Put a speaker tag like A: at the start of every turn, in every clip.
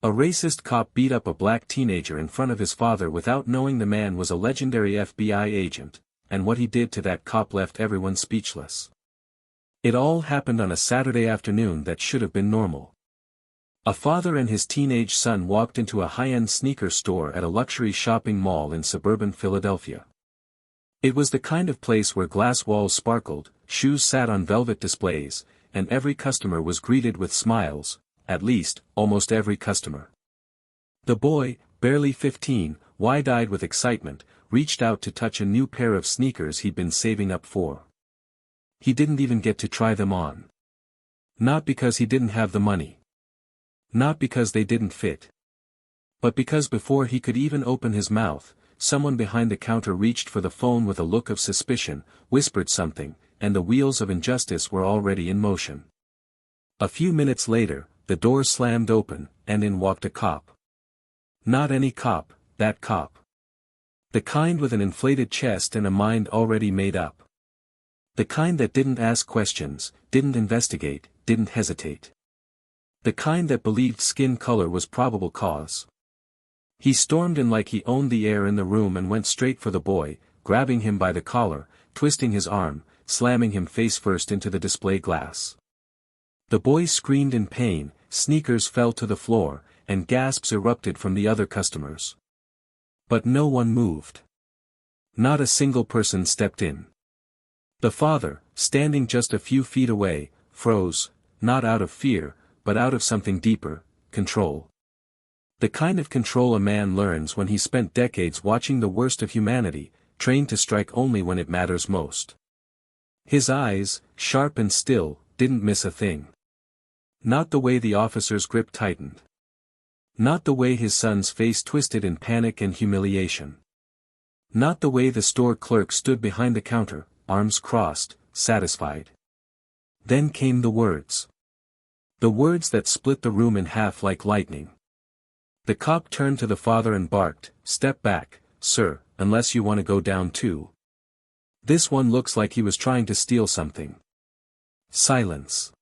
A: A racist cop beat up a black teenager in front of his father without knowing the man was a legendary FBI agent, and what he did to that cop left everyone speechless. It all happened on a Saturday afternoon that should have been normal. A father and his teenage son walked into a high-end sneaker store at a luxury shopping mall in suburban Philadelphia. It was the kind of place where glass walls sparkled, shoes sat on velvet displays, and every customer was greeted with smiles, at least, almost every customer. The boy, barely 15, wide-eyed with excitement, reached out to touch a new pair of sneakers he'd been saving up for. He didn't even get to try them on. Not because he didn't have the money. Not because they didn't fit. But because before he could even open his mouth, someone behind the counter reached for the phone with a look of suspicion, whispered something, and the wheels of injustice were already in motion. A few minutes later, the door slammed open, and in walked a cop. Not any cop, that cop. The kind with an inflated chest and a mind already made up. The kind that didn't ask questions, didn't investigate, didn't hesitate. The kind that believed skin color was probable cause. He stormed in like he owned the air in the room and went straight for the boy, grabbing him by the collar, twisting his arm, slamming him face first into the display glass. The boy screamed in pain, sneakers fell to the floor, and gasps erupted from the other customers. But no one moved. Not a single person stepped in. The father, standing just a few feet away, froze, not out of fear, but out of something deeper, control. The kind of control a man learns when he spent decades watching the worst of humanity, trained to strike only when it matters most. His eyes, sharp and still, didn't miss a thing. Not the way the officer's grip tightened. Not the way his son's face twisted in panic and humiliation. Not the way the store clerk stood behind the counter, arms crossed, satisfied. Then came the words. The words that split the room in half like lightning. The cop turned to the father and barked, "Step back, sir, unless you want to go down too. This one looks like he was trying to steal something." Silence.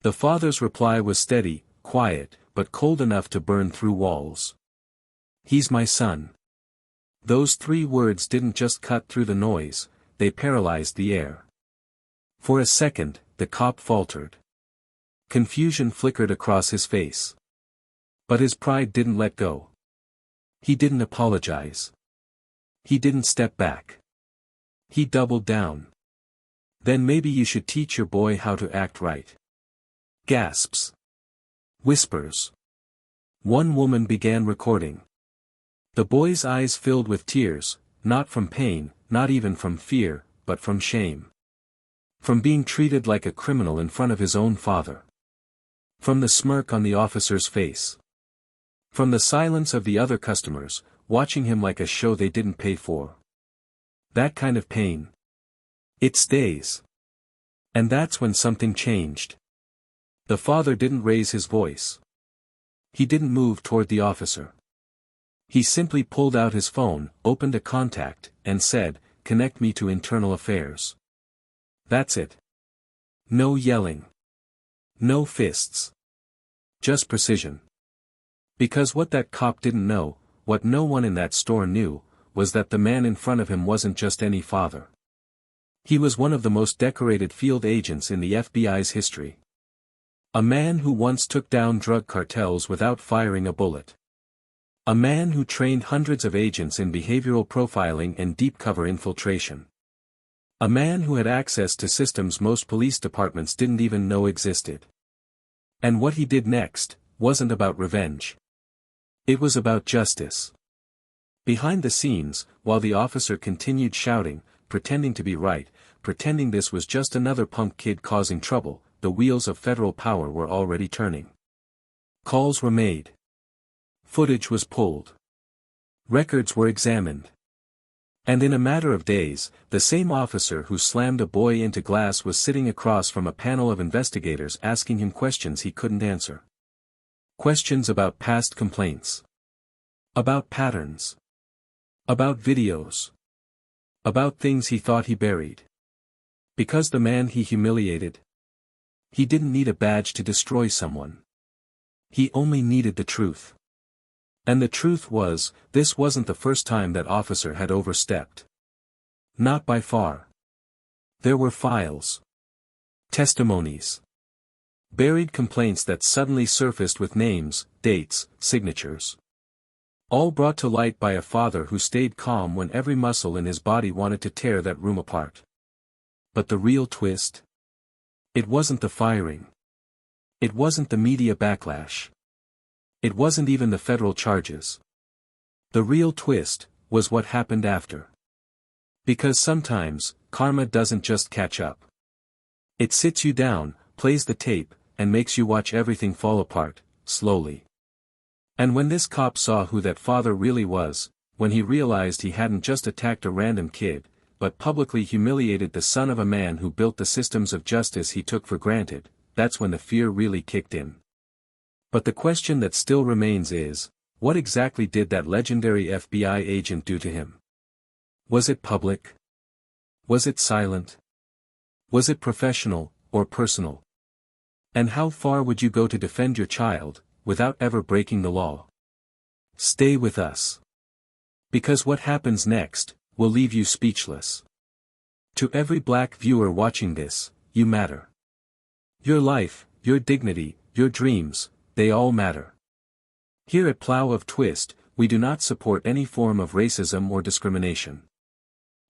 A: The father's reply was steady, quiet, but cold enough to burn through walls. "He's my son." Those 3 words didn't just cut through the noise, they paralyzed the air. For a second, the cop faltered. Confusion flickered across his face. But his pride didn't let go. He didn't apologize. He didn't step back. He doubled down. "Then maybe you should teach your boy how to act right." Gasps. Whispers. One woman began recording. The boy's eyes filled with tears, not from pain, not even from fear, but from shame. From being treated like a criminal in front of his own father. From the smirk on the officer's face. From the silence of the other customers, watching him like a show they didn't pay for. That kind of pain. It stays. And that's when something changed. The father didn't raise his voice. He didn't move toward the officer. He simply pulled out his phone, opened a contact, and said, "Connect me to internal affairs." That's it. No yelling. No fists. Just precision. Because what that cop didn't know, what no one in that store knew, was that the man in front of him wasn't just any father. He was one of the most decorated field agents in the FBI's history. A man who once took down drug cartels without firing a bullet. A man who trained hundreds of agents in behavioral profiling and deep cover infiltration. A man who had access to systems most police departments didn't even know existed. And what he did next wasn't about revenge. It was about justice. Behind the scenes, while the officer continued shouting, pretending to be right, pretending this was just another punk kid causing trouble, the wheels of federal power were already turning. Calls were made. Footage was pulled. Records were examined. And in a matter of days, the same officer who slammed a boy into glass was sitting across from a panel of investigators asking him questions he couldn't answer. Questions about past complaints. About patterns. About videos. About things he thought he buried. Because the man he humiliated. He didn't need a badge to destroy someone. He only needed the truth. And the truth was, this wasn't the first time that officer had overstepped. Not by far. There were files. Testimonies. Buried complaints that suddenly surfaced with names, dates, signatures. All brought to light by a father who stayed calm when every muscle in his body wanted to tear that room apart. But the real twist? It wasn't the firing. It wasn't the media backlash. It wasn't even the federal charges. The real twist was what happened after. Because sometimes, karma doesn't just catch up. It sits you down, plays the tape, and makes you watch everything fall apart, slowly. And when this cop saw who that father really was, when he realized he hadn't just attacked a random kid, but publicly humiliated the son of a man who built the systems of justice he took for granted, that's when the fear really kicked in. But the question that still remains is, what exactly did that legendary FBI agent do to him? Was it public? Was it silent? Was it professional, or personal? And how far would you go to defend your child, without ever breaking the law? Stay with us. Because what happens next will leave you speechless. To every black viewer watching this, you matter. Your life, your dignity, your dreams, they all matter. Here at Plow of Twist, we do not support any form of racism or discrimination.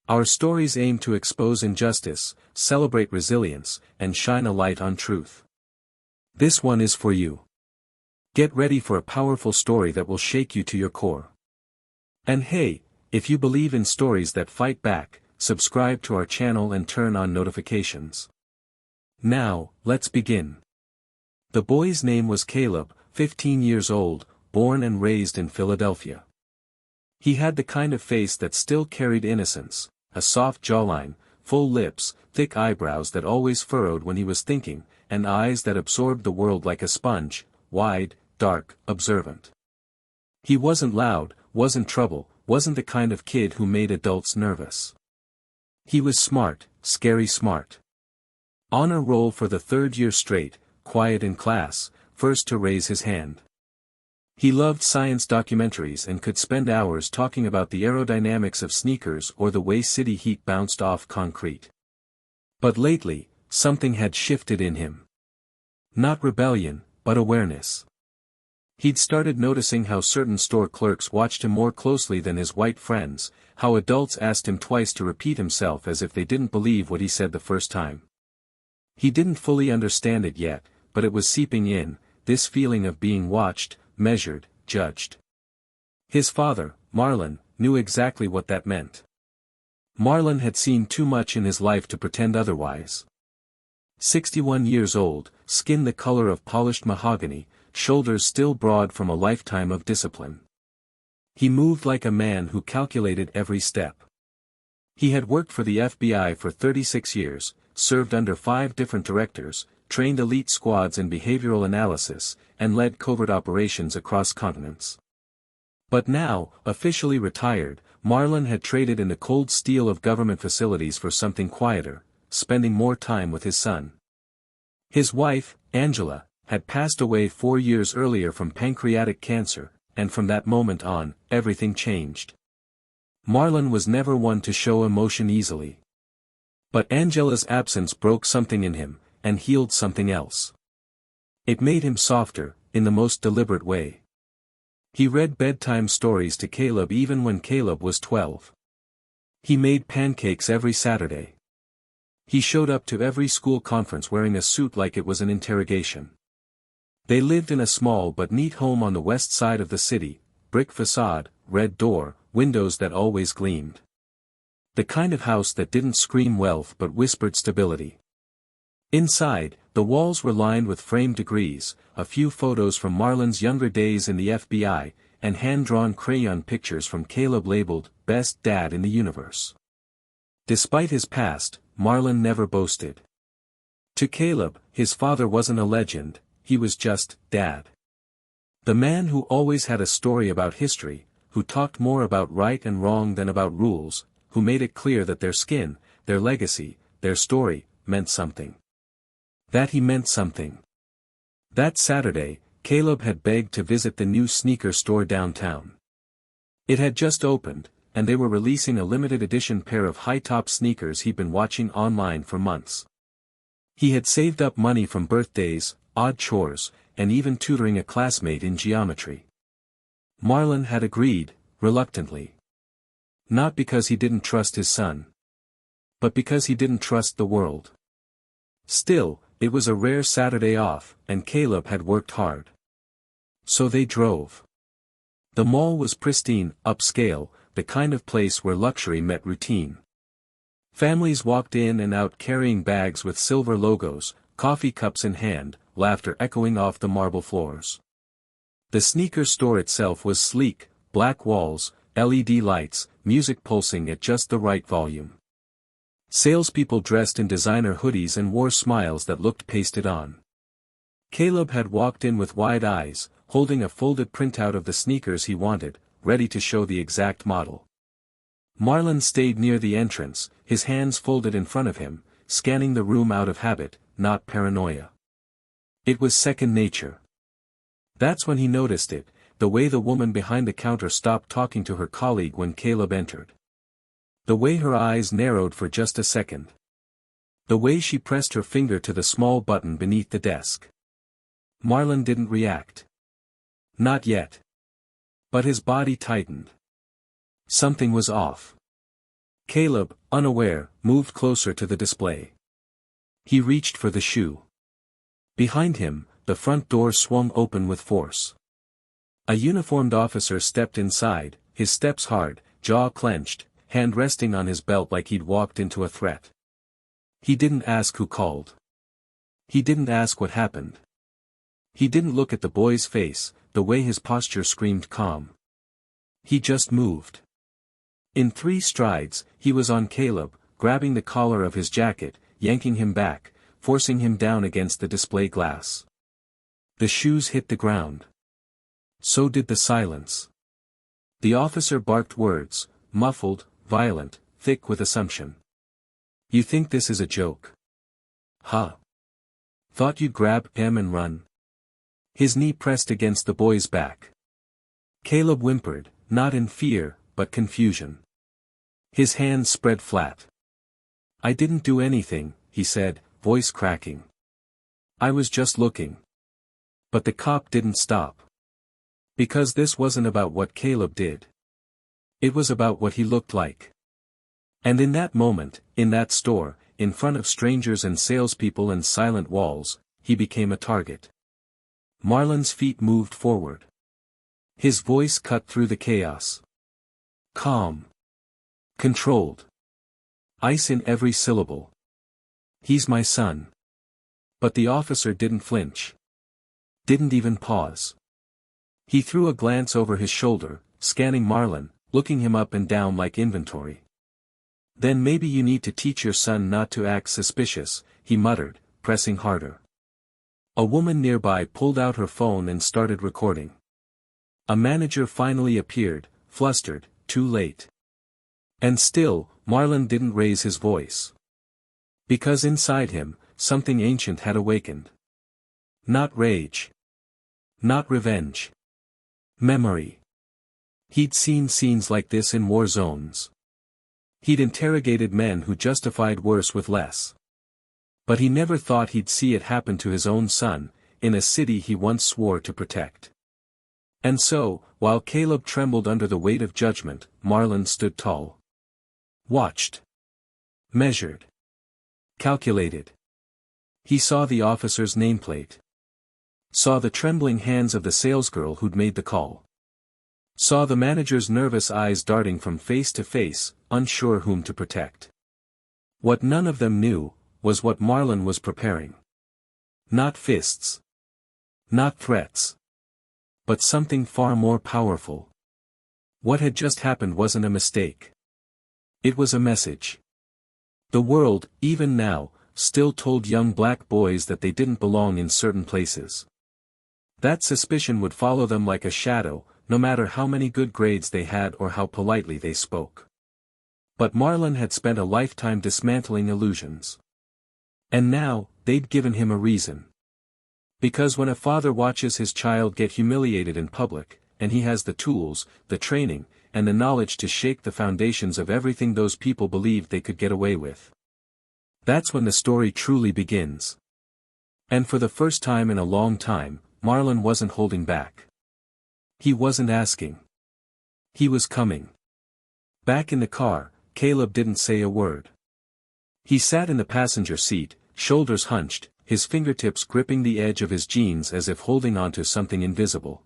A: Our stories aim to expose injustice, celebrate resilience, and shine a light on truth. This one is for you. Get ready for a powerful story that will shake you to your core. And hey, if you believe in stories that fight back, subscribe to our channel and turn on notifications. Now, let's begin. The boy's name was Caleb, 15 years old, born and raised in Philadelphia. He had the kind of face that still carried innocence, a soft jawline, full lips, thick eyebrows that always furrowed when he was thinking, and eyes that absorbed the world like a sponge, wide, dark, observant. He wasn't loud, wasn't trouble, wasn't the kind of kid who made adults nervous. He was smart, scary smart. On a roll for the third year straight, quiet in class, first to raise his hand. He loved science documentaries and could spend hours talking about the aerodynamics of sneakers or the way city heat bounced off concrete. But lately, something had shifted in him. Not rebellion, but awareness. He'd started noticing how certain store clerks watched him more closely than his white friends, how adults asked him twice to repeat himself as if they didn't believe what he said the first time. He didn't fully understand it yet, but it was seeping in, this feeling of being watched, measured, judged. His father, Marlon, knew exactly what that meant. Marlon had seen too much in his life to pretend otherwise. 61 years old, skin the color of polished mahogany, shoulders still broad from a lifetime of discipline. He moved like a man who calculated every step. He had worked for the FBI for 36 years, served under 5 different directors, trained elite squads in behavioral analysis, and led covert operations across continents. But now, officially retired, Marlon had traded in the cold steel of government facilities for something quieter, spending more time with his son. His wife, Angela, had passed away 4 years earlier from pancreatic cancer, and from that moment on, everything changed. Marlon was never one to show emotion easily. But Angela's absence broke something in him, and healed something else. It made him softer, in the most deliberate way. He read bedtime stories to Caleb even when Caleb was 12. He made pancakes every Saturday. He showed up to every school conference wearing a suit like it was an interrogation. They lived in a small but neat home on the west side of the city, brick facade, red door, windows that always gleamed. The kind of house that didn't scream wealth but whispered stability. Inside, the walls were lined with framed degrees, a few photos from Marlon's younger days in the FBI, and hand-drawn crayon pictures from Caleb labeled, "Best Dad in the Universe." Despite his past, Marlon never boasted. To Caleb, his father wasn't a legend, he was just, Dad. The man who always had a story about history, who talked more about right and wrong than about rules, who made it clear that their skin, their legacy, their story, meant something. That he meant something. That Saturday, Caleb had begged to visit the new sneaker store downtown. It had just opened, and they were releasing a limited edition pair of high-top sneakers he'd been watching online for months. He had saved up money from birthdays, odd chores, and even tutoring a classmate in geometry. Marlon had agreed, reluctantly. Not because he didn't trust his son, but because he didn't trust the world. Still, it was a rare Saturday off, and Caleb had worked hard. So they drove. The mall was pristine, upscale, the kind of place where luxury met routine. Families walked in and out carrying bags with silver logos, coffee cups in hand, laughter echoing off the marble floors. The sneaker store itself was sleek, black walls, LED lights, music pulsing at just the right volume. Salespeople dressed in designer hoodies and wore smiles that looked pasted on. Caleb had walked in with wide eyes, holding a folded printout of the sneakers he wanted, ready to show the exact model. Marlon stayed near the entrance, his hands folded in front of him, scanning the room out of habit, not paranoia. It was second nature. That's when he noticed it, the way the woman behind the counter stopped talking to her colleague when Caleb entered. The way her eyes narrowed for just a second. The way she pressed her finger to the small button beneath the desk. Marlon didn't react. Not yet. But his body tightened. Something was off. Caleb, unaware, moved closer to the display. He reached for the shoe. Behind him, the front door swung open with force. A uniformed officer stepped inside, his steps hard, jaw clenched, hand resting on his belt like he'd walked into a threat. He didn't ask who called. He didn't ask what happened. He didn't look at the boy's face, the way his posture screamed calm. He just moved. In 3 strides, he was on Caleb, grabbing the collar of his jacket, yanking him back, forcing him down against the display glass. The shoes hit the ground. So did the silence. The officer barked words, muffled, violent, thick with assumption. You think this is a joke? Huh? Thought you'd grab him and run? His knee pressed against the boy's back. Caleb whimpered, not in fear, but confusion. His hands spread flat. I didn't do anything, he said, voice cracking. I was just looking. But the cop didn't stop. Because this wasn't about what Caleb did. It was about what he looked like. And in that moment, in that store, in front of strangers and salespeople and silent walls, he became a target. Marlon's feet moved forward. His voice cut through the chaos. Calm. Controlled. Ice in every syllable. He's my son. But the officer didn't flinch. Didn't even pause. He threw a glance over his shoulder, scanning Marlon, looking him up and down like inventory. Then maybe you need to teach your son not to act suspicious, he muttered, pressing harder. A woman nearby pulled out her phone and started recording. A manager finally appeared, flustered, too late. And still, Marlon didn't raise his voice. Because inside him, something ancient had awakened. Not rage. Not revenge. Memory. He'd seen scenes like this in war zones. He'd interrogated men who justified worse with less. But he never thought he'd see it happen to his own son, in a city he once swore to protect. And so, while Caleb trembled under the weight of judgment, Marlon stood tall. Watched. Measured. Calculated. He saw the officer's nameplate. Saw the trembling hands of the salesgirl who'd made the call. Saw the manager's nervous eyes darting from face to face, unsure whom to protect. What none of them knew, was what Marlon was preparing. Not fists. Not threats. But something far more powerful. What had just happened wasn't a mistake. It was a message. The world, even now, still told young black boys that they didn't belong in certain places. That suspicion would follow them like a shadow, no matter how many good grades they had or how politely they spoke. But Marlon had spent a lifetime dismantling illusions. And now, they'd given him a reason. Because when a father watches his child get humiliated in public, and he has the tools, the training, and the knowledge to shake the foundations of everything those people believed they could get away with. That's when the story truly begins. And for the first time in a long time, Marlon wasn't holding back. He wasn't asking. He was coming. Back in the car, Caleb didn't say a word. He sat in the passenger seat, shoulders hunched, his fingertips gripping the edge of his jeans as if holding onto something invisible.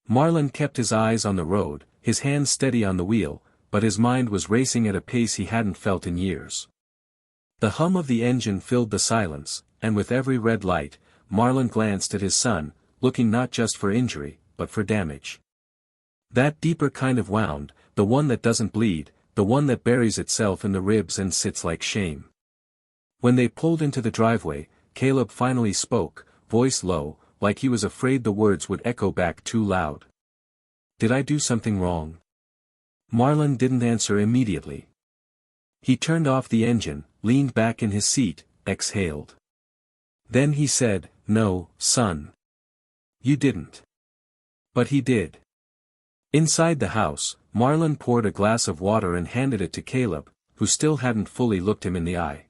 A: Marlon kept his eyes on the road, his hands steady on the wheel, but his mind was racing at a pace he hadn't felt in years. The hum of the engine filled the silence, and with every red light, Marlon glanced at his son, looking not just for injury, but for damage. That deeper kind of wound, the one that doesn't bleed, the one that buries itself in the ribs and sits like shame. When they pulled into the driveway, Caleb finally spoke, voice low, like he was afraid the words would echo back too loud. "Did I do something wrong?" Marlon didn't answer immediately. He turned off the engine, leaned back in his seat, exhaled. Then he said, "No, son. You didn't." But he did. Inside the house, Marlon poured a glass of water and handed it to Caleb, who still hadn't fully looked him in the eye.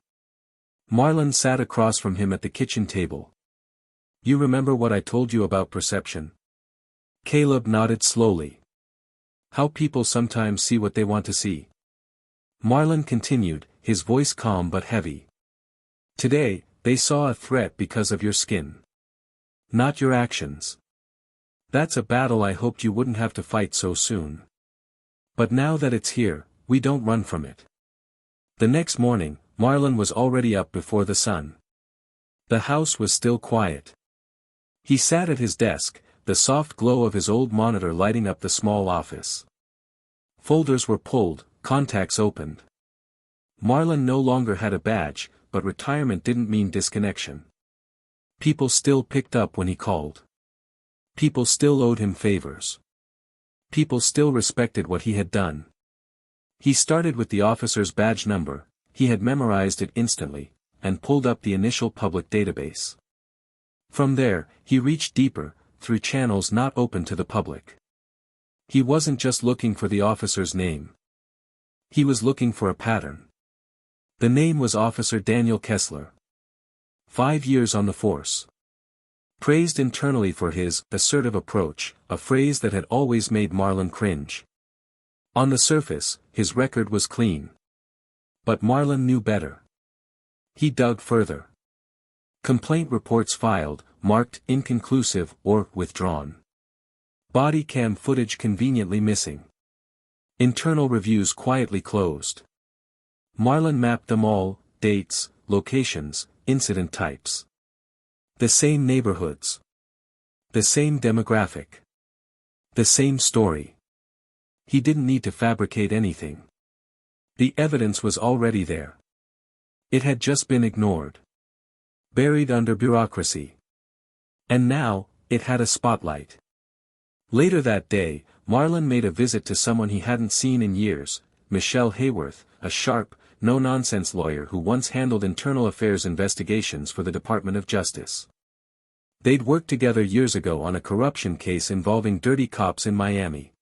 A: Marlon sat across from him at the kitchen table. "You remember what I told you about perception?" Caleb nodded slowly. "How people sometimes see what they want to see." Marlon continued, his voice calm but heavy. "Today, they saw a threat because of your skin. Not your actions. That's a battle I hoped you wouldn't have to fight so soon. But now that it's here, we don't run from it." The next morning, Marlon was already up before the sun. The house was still quiet. He sat at his desk, the soft glow of his old monitor lighting up the small office. Folders were pulled, contacts opened. Marlon no longer had a badge, but retirement didn't mean disconnection. People still picked up when he called. People still owed him favors. People still respected what he had done. He started with the officer's badge number, he had memorized it instantly, and pulled up the initial public database. From there, he reached deeper, through channels not open to the public. He wasn't just looking for the officer's name. He was looking for a pattern. The name was Officer Daniel Kessler. 5 years on the force. Praised internally for his assertive approach, a phrase that had always made Marlon cringe. On the surface, his record was clean. But Marlon knew better. He dug further. Complaint reports filed, marked inconclusive or withdrawn. Body cam footage conveniently missing. Internal reviews quietly closed. Marlon mapped them all, dates, locations, incident types. The same neighborhoods. The same demographic. The same story. He didn't need to fabricate anything. The evidence was already there. It had just been ignored. Buried under bureaucracy. And now, it had a spotlight. Later that day, Marlon made a visit to someone he hadn't seen in years, Michelle Hayworth, a sharp, no-nonsense lawyer who once handled internal affairs investigations for the Department of Justice. They'd worked together years ago on a corruption case involving dirty cops in Miami.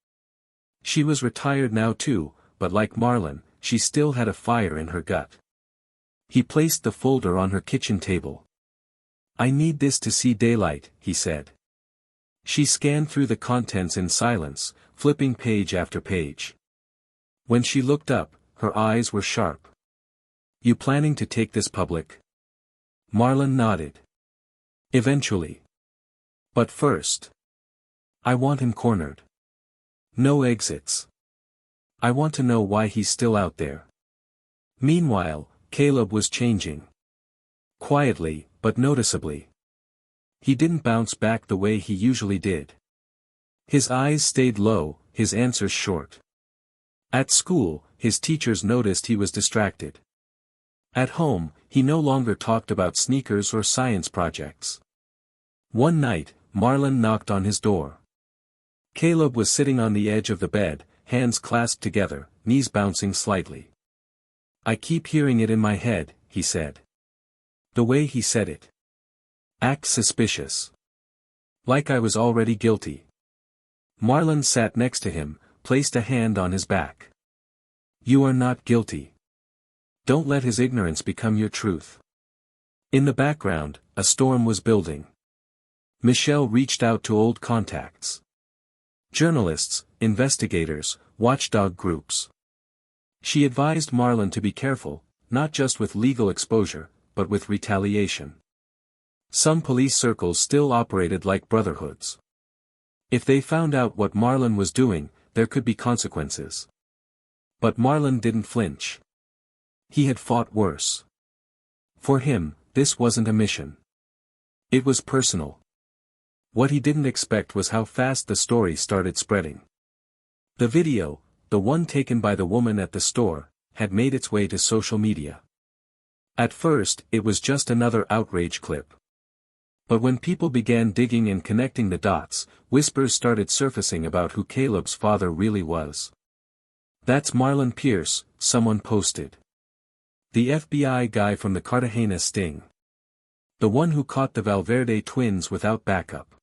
A: She was retired now too, but like Marlon, she still had a fire in her gut. He placed the folder on her kitchen table. "I need this to see daylight," he said. She scanned through the contents in silence, flipping page after page. When she looked up, her eyes were sharp. "You planning to take this public?" Marlon nodded. "Eventually. But first. I want him cornered. No exits. I want to know why he's still out there." Meanwhile, Caleb was changing. Quietly, but noticeably. He didn't bounce back the way he usually did. His eyes stayed low, his answers short. At school, his teachers noticed he was distracted. At home, he no longer talked about sneakers or science projects. One night, Marlon knocked on his door. Caleb was sitting on the edge of the bed, hands clasped together, knees bouncing slightly. "I keep hearing it in my head," he said. The way he said it. Act suspicious. Like I was already guilty. Marlon sat next to him, placed a hand on his back. You are not guilty. Don't let his ignorance become your truth. In the background, a storm was building. Michelle reached out to old contacts. Journalists, investigators, watchdog groups. She advised Marlon to be careful, not just with legal exposure, but with retaliation. Some police circles still operated like brotherhoods. If they found out what Marlon was doing, there could be consequences. But Marlon didn't flinch. He had fought worse. For him, this wasn't a mission. It was personal. What he didn't expect was how fast the story started spreading. The video, the one taken by the woman at the store, had made its way to social media. At first, it was just another outrage clip. But when people began digging and connecting the dots, whispers started surfacing about who Caleb's father really was. That's Marlon Pierce, someone posted. The FBI guy from the Cartagena sting. The one who caught the Valverde twins without backup.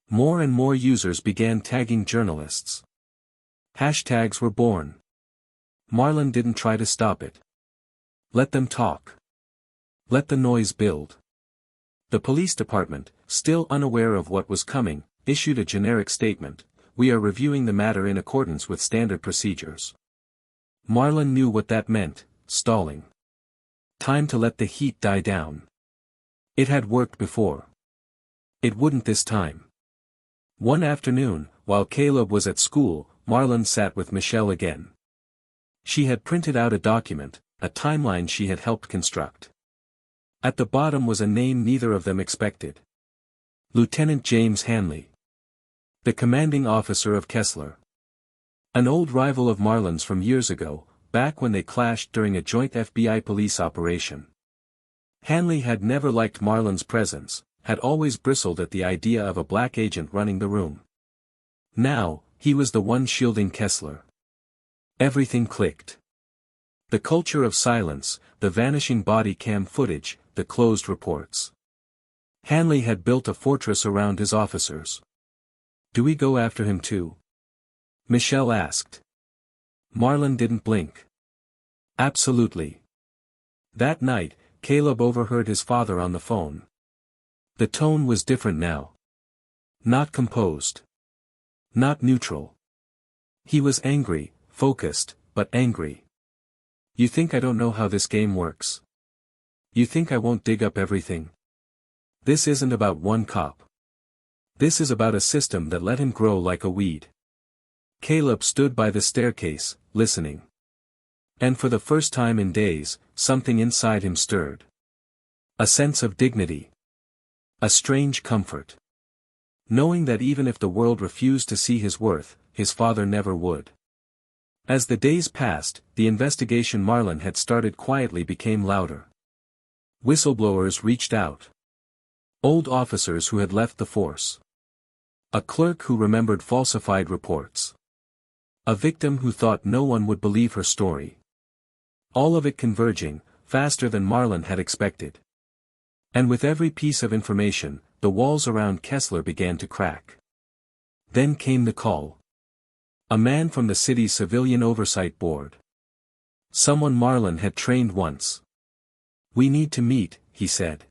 A: More and more users began tagging journalists. Hashtags were born. Marlon didn't try to stop it. Let them talk. Let the noise build. The police department, still unaware of what was coming, issued a generic statement: "We are reviewing the matter in accordance with standard procedures." Marlon knew what that meant: stalling. Time to let the heat die down. It had worked before. It wouldn't this time. One afternoon, while Caleb was at school, Marlon sat with Michelle again. She had printed out a document, a timeline she had helped construct. At the bottom was a name neither of them expected. Lieutenant James Hanley. The commanding officer of Kessler. An old rival of Marlon's from years ago, back when they clashed during a joint FBI police operation. Hanley had never liked Marlon's presence, had always bristled at the idea of a black agent running the room. Now, he was the one shielding Kessler. Everything clicked. The culture of silence, the vanishing body cam footage, the closed reports. Hanley had built a fortress around his officers. Do we go after him too? Michelle asked. Marlon didn't blink. Absolutely. That night, Caleb overheard his father on the phone. The tone was different now. Not composed. Not neutral. He was angry, focused, but angry. You think I don't know how this game works? You think I won't dig up everything? This isn't about one cop. This is about a system that let him grow like a weed. Caleb stood by the staircase, listening. And for the first time in days, something inside him stirred. A sense of dignity. A strange comfort. Knowing that even if the world refused to see his worth, his father never would. As the days passed, the investigation Marlon had started quietly became louder. Whistleblowers reached out. Old officers who had left the force. A clerk who remembered falsified reports. A victim who thought no one would believe her story. All of it converging, faster than Marlon had expected. And with every piece of information, the walls around Kessler began to crack. Then came the call. A man from the city's Civilian Oversight Board. Someone Marlon had trained once. We need to meet, he said.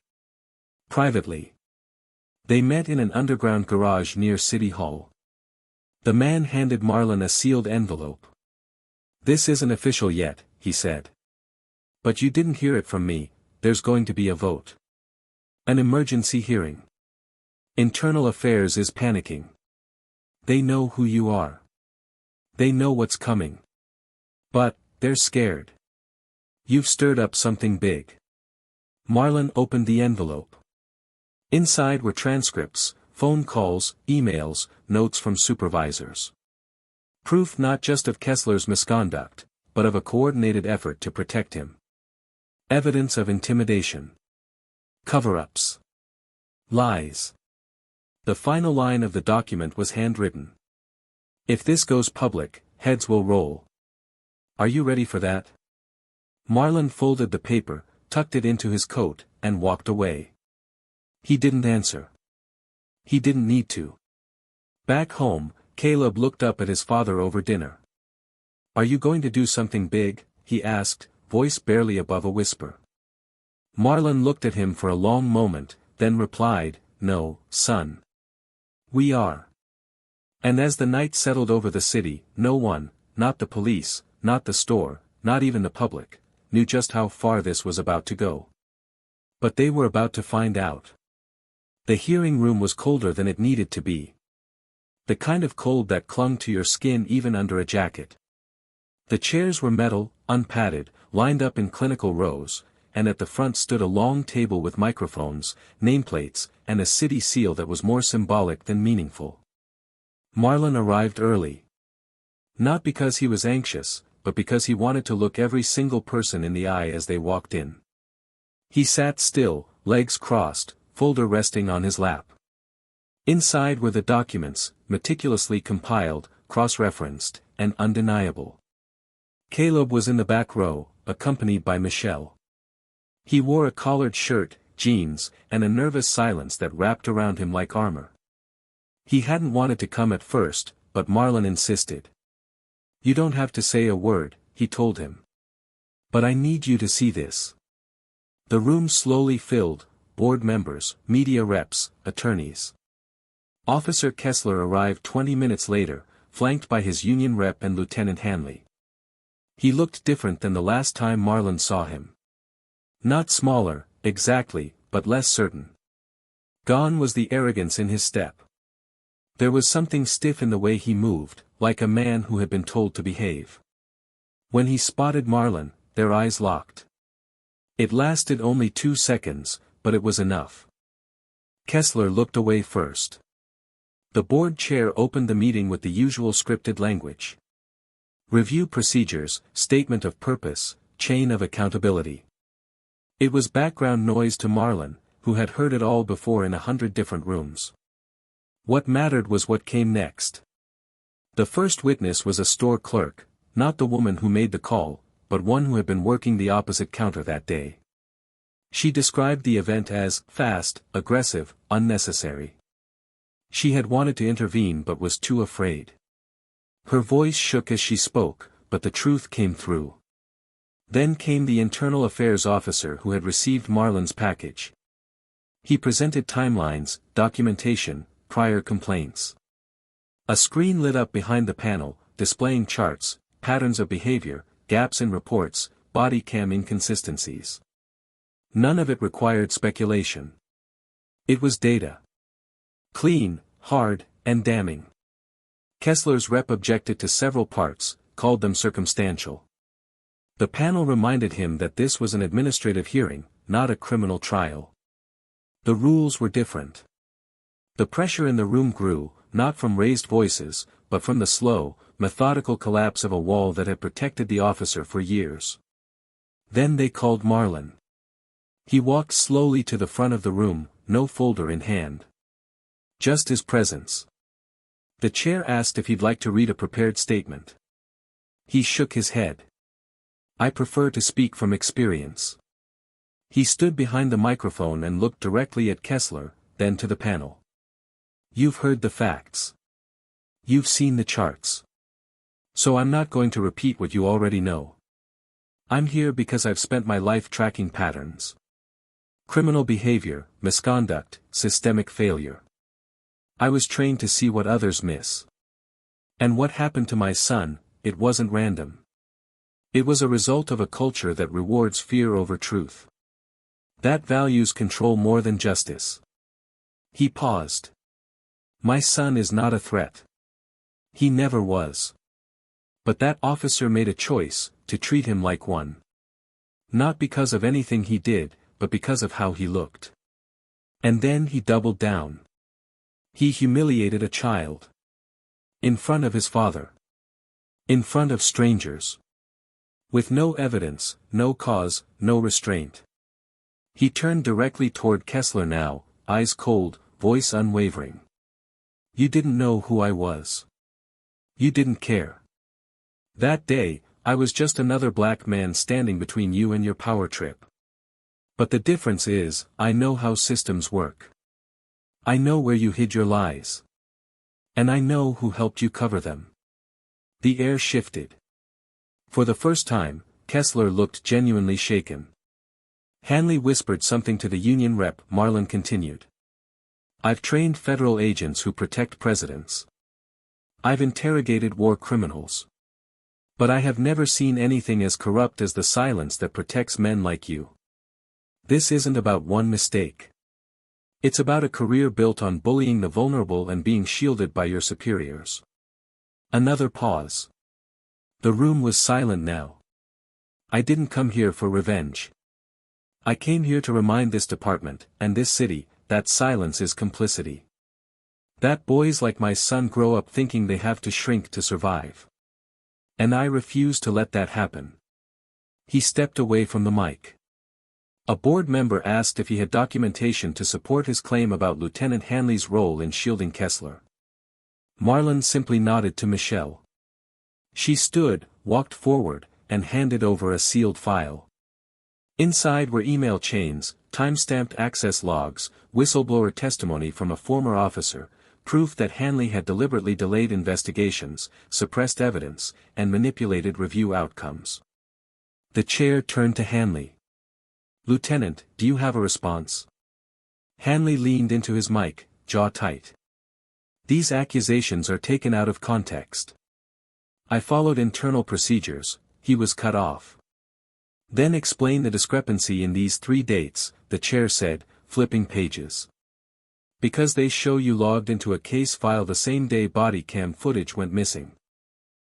A: Privately. They met in an underground garage near City Hall. The man handed Marlon a sealed envelope. This isn't official yet, he said. But you didn't hear it from me, there's going to be a vote. An emergency hearing. Internal Affairs is panicking. They know who you are. They know what's coming. But, they're scared. You've stirred up something big. Marlon opened the envelope. Inside were transcripts, phone calls, emails, notes from supervisors. Proof not just of Kessler's misconduct, but of a coordinated effort to protect him. Evidence of intimidation. Cover-ups. Lies. The final line of the document was handwritten. If this goes public, heads will roll. Are you ready for that? Marlon folded the paper, tucked it into his coat, and walked away. He didn't answer. He didn't need to. Back home, Caleb looked up at his father over dinner. "Are you going to do something big?" he asked, voice barely above a whisper. Marlon looked at him for a long moment, then replied, "No, son. We are." And as the night settled over the city, no one, not the police, not the store, not even the public, knew just how far this was about to go. But they were about to find out. The hearing room was colder than it needed to be. The kind of cold that clung to your skin even under a jacket. The chairs were metal, unpadded, lined up in clinical rows, and at the front stood a long table with microphones, nameplates, and a city seal that was more symbolic than meaningful. Marlon arrived early. Not because he was anxious, but because he wanted to look every single person in the eye as they walked in. He sat still, legs crossed, folder resting on his lap. Inside were the documents, meticulously compiled, cross-referenced, and undeniable. Caleb was in the back row, accompanied by Michelle. He wore a collared shirt, jeans, and a nervous silence that wrapped around him like armor. He hadn't wanted to come at first, but Marlon insisted. "You don't have to say a word," he told him. "But I need you to see this." The room slowly filled, board members, media reps, attorneys. Officer Kessler arrived 20 minutes later, flanked by his union rep and Lieutenant Hanley. He looked different than the last time Marlon saw him. Not smaller, exactly, but less certain. Gone was the arrogance in his step. There was something stiff in the way he moved, like a man who had been told to behave. When he spotted Marlon, their eyes locked. It lasted only 2 seconds, but it was enough. Kessler looked away first. The board chair opened the meeting with the usual scripted language. Review procedures, statement of purpose, chain of accountability. It was background noise to Marlon, who had heard it all before in 100 different rooms. What mattered was what came next. The first witness was a store clerk, not the woman who made the call, but one who had been working the opposite counter that day. She described the event as fast, aggressive, unnecessary. She had wanted to intervene but was too afraid. Her voice shook as she spoke, but the truth came through. Then came the internal affairs officer who had received Marlon's package. He presented timelines, documentation, prior complaints. A screen lit up behind the panel, displaying charts, patterns of behavior, gaps in reports, body cam inconsistencies. None of it required speculation. It was data. Clean, hard, and damning. Kessler's rep objected to several parts, called them circumstantial. The panel reminded him that this was an administrative hearing, not a criminal trial. The rules were different. The pressure in the room grew, not from raised voices, but from the slow, methodical collapse of a wall that had protected the officer for years. Then they called Marlon. He walked slowly to the front of the room, no folder in hand. Just his presence. The chair asked if he'd like to read a prepared statement. He shook his head. "I prefer to speak from experience." He stood behind the microphone and looked directly at Kessler, then to the panel. "You've heard the facts. You've seen the charts. So I'm not going to repeat what you already know. I'm here because I've spent my life tracking patterns. Criminal behavior, misconduct, systemic failure. I was trained to see what others miss. And what happened to my son, it wasn't random. It was a result of a culture that rewards fear over truth. That values control more than justice." He paused. "My son is not a threat. He never was. But that officer made a choice, to treat him like one. Not because of anything he did, but because of how he looked. And then he doubled down. He humiliated a child. In front of his father. In front of strangers. With no evidence, no cause, no restraint. He turned directly toward Kessler now, eyes cold, voice unwavering. You didn't know who I was. You didn't care. That day, I was just another black man standing between you and your power trip. But the difference is, I know how systems work. I know where you hid your lies. And I know who helped you cover them. The air shifted. For the first time, Kessler looked genuinely shaken. Hanley whispered something to the union rep. Marlin continued. I've trained federal agents who protect presidents. I've interrogated war criminals. But I have never seen anything as corrupt as the silence that protects men like you. This isn't about one mistake. It's about a career built on bullying the vulnerable and being shielded by your superiors. Another pause. The room was silent now. I didn't come here for revenge. I came here to remind this department, and this city, that silence is complicity. That boys like my son grow up thinking they have to shrink to survive. And I refuse to let that happen. He stepped away from the mic. A board member asked if he had documentation to support his claim about Lieutenant Hanley's role in shielding Kessler. Marlin simply nodded to Michelle. She stood, walked forward, and handed over a sealed file. Inside were email chains, time-stamped access logs, whistleblower testimony from a former officer, proof that Hanley had deliberately delayed investigations, suppressed evidence, and manipulated review outcomes. The chair turned to Hanley. Lieutenant, do you have a response? Hanley leaned into his mic, jaw tight. These accusations are taken out of context. I followed internal procedures. He was cut off. Then explain the discrepancy in these 3 dates, the chair said, flipping pages. Because they show you logged into a case file the same day body cam footage went missing.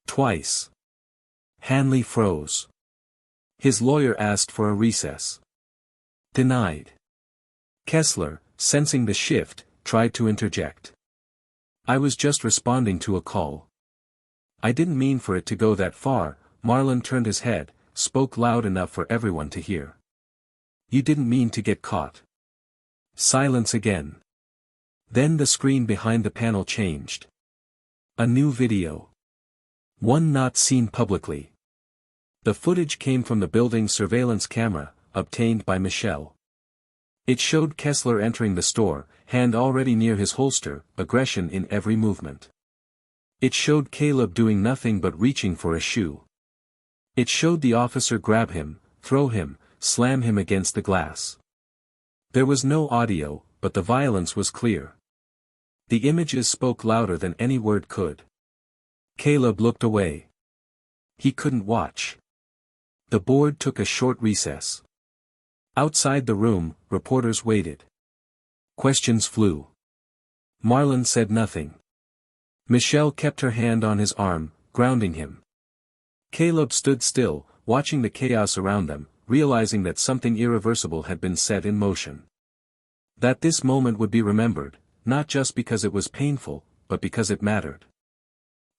A: Twice. Hanley froze. His lawyer asked for a recess. Denied. Kessler, sensing the shift, tried to interject. I was just responding to a call. I didn't mean for it to go that far. Marlin turned his head, spoke loud enough for everyone to hear. You didn't mean to get caught. Silence again. Then the screen behind the panel changed. A new video. One not seen publicly. The footage came from the building's surveillance camera, obtained by Michelle. It showed Kessler entering the store, hand already near his holster, aggression in every movement. It showed Caleb doing nothing but reaching for a shoe. It showed the officer grab him, throw him, slam him against the glass. There was no audio, but the violence was clear. The images spoke louder than any word could. Caleb looked away. He couldn't watch. The board took a short recess. Outside the room, reporters waited. Questions flew. Marlin said nothing. Michelle kept her hand on his arm, grounding him. Caleb stood still, watching the chaos around them, realizing that something irreversible had been set in motion. That this moment would be remembered, not just because it was painful, but because it mattered.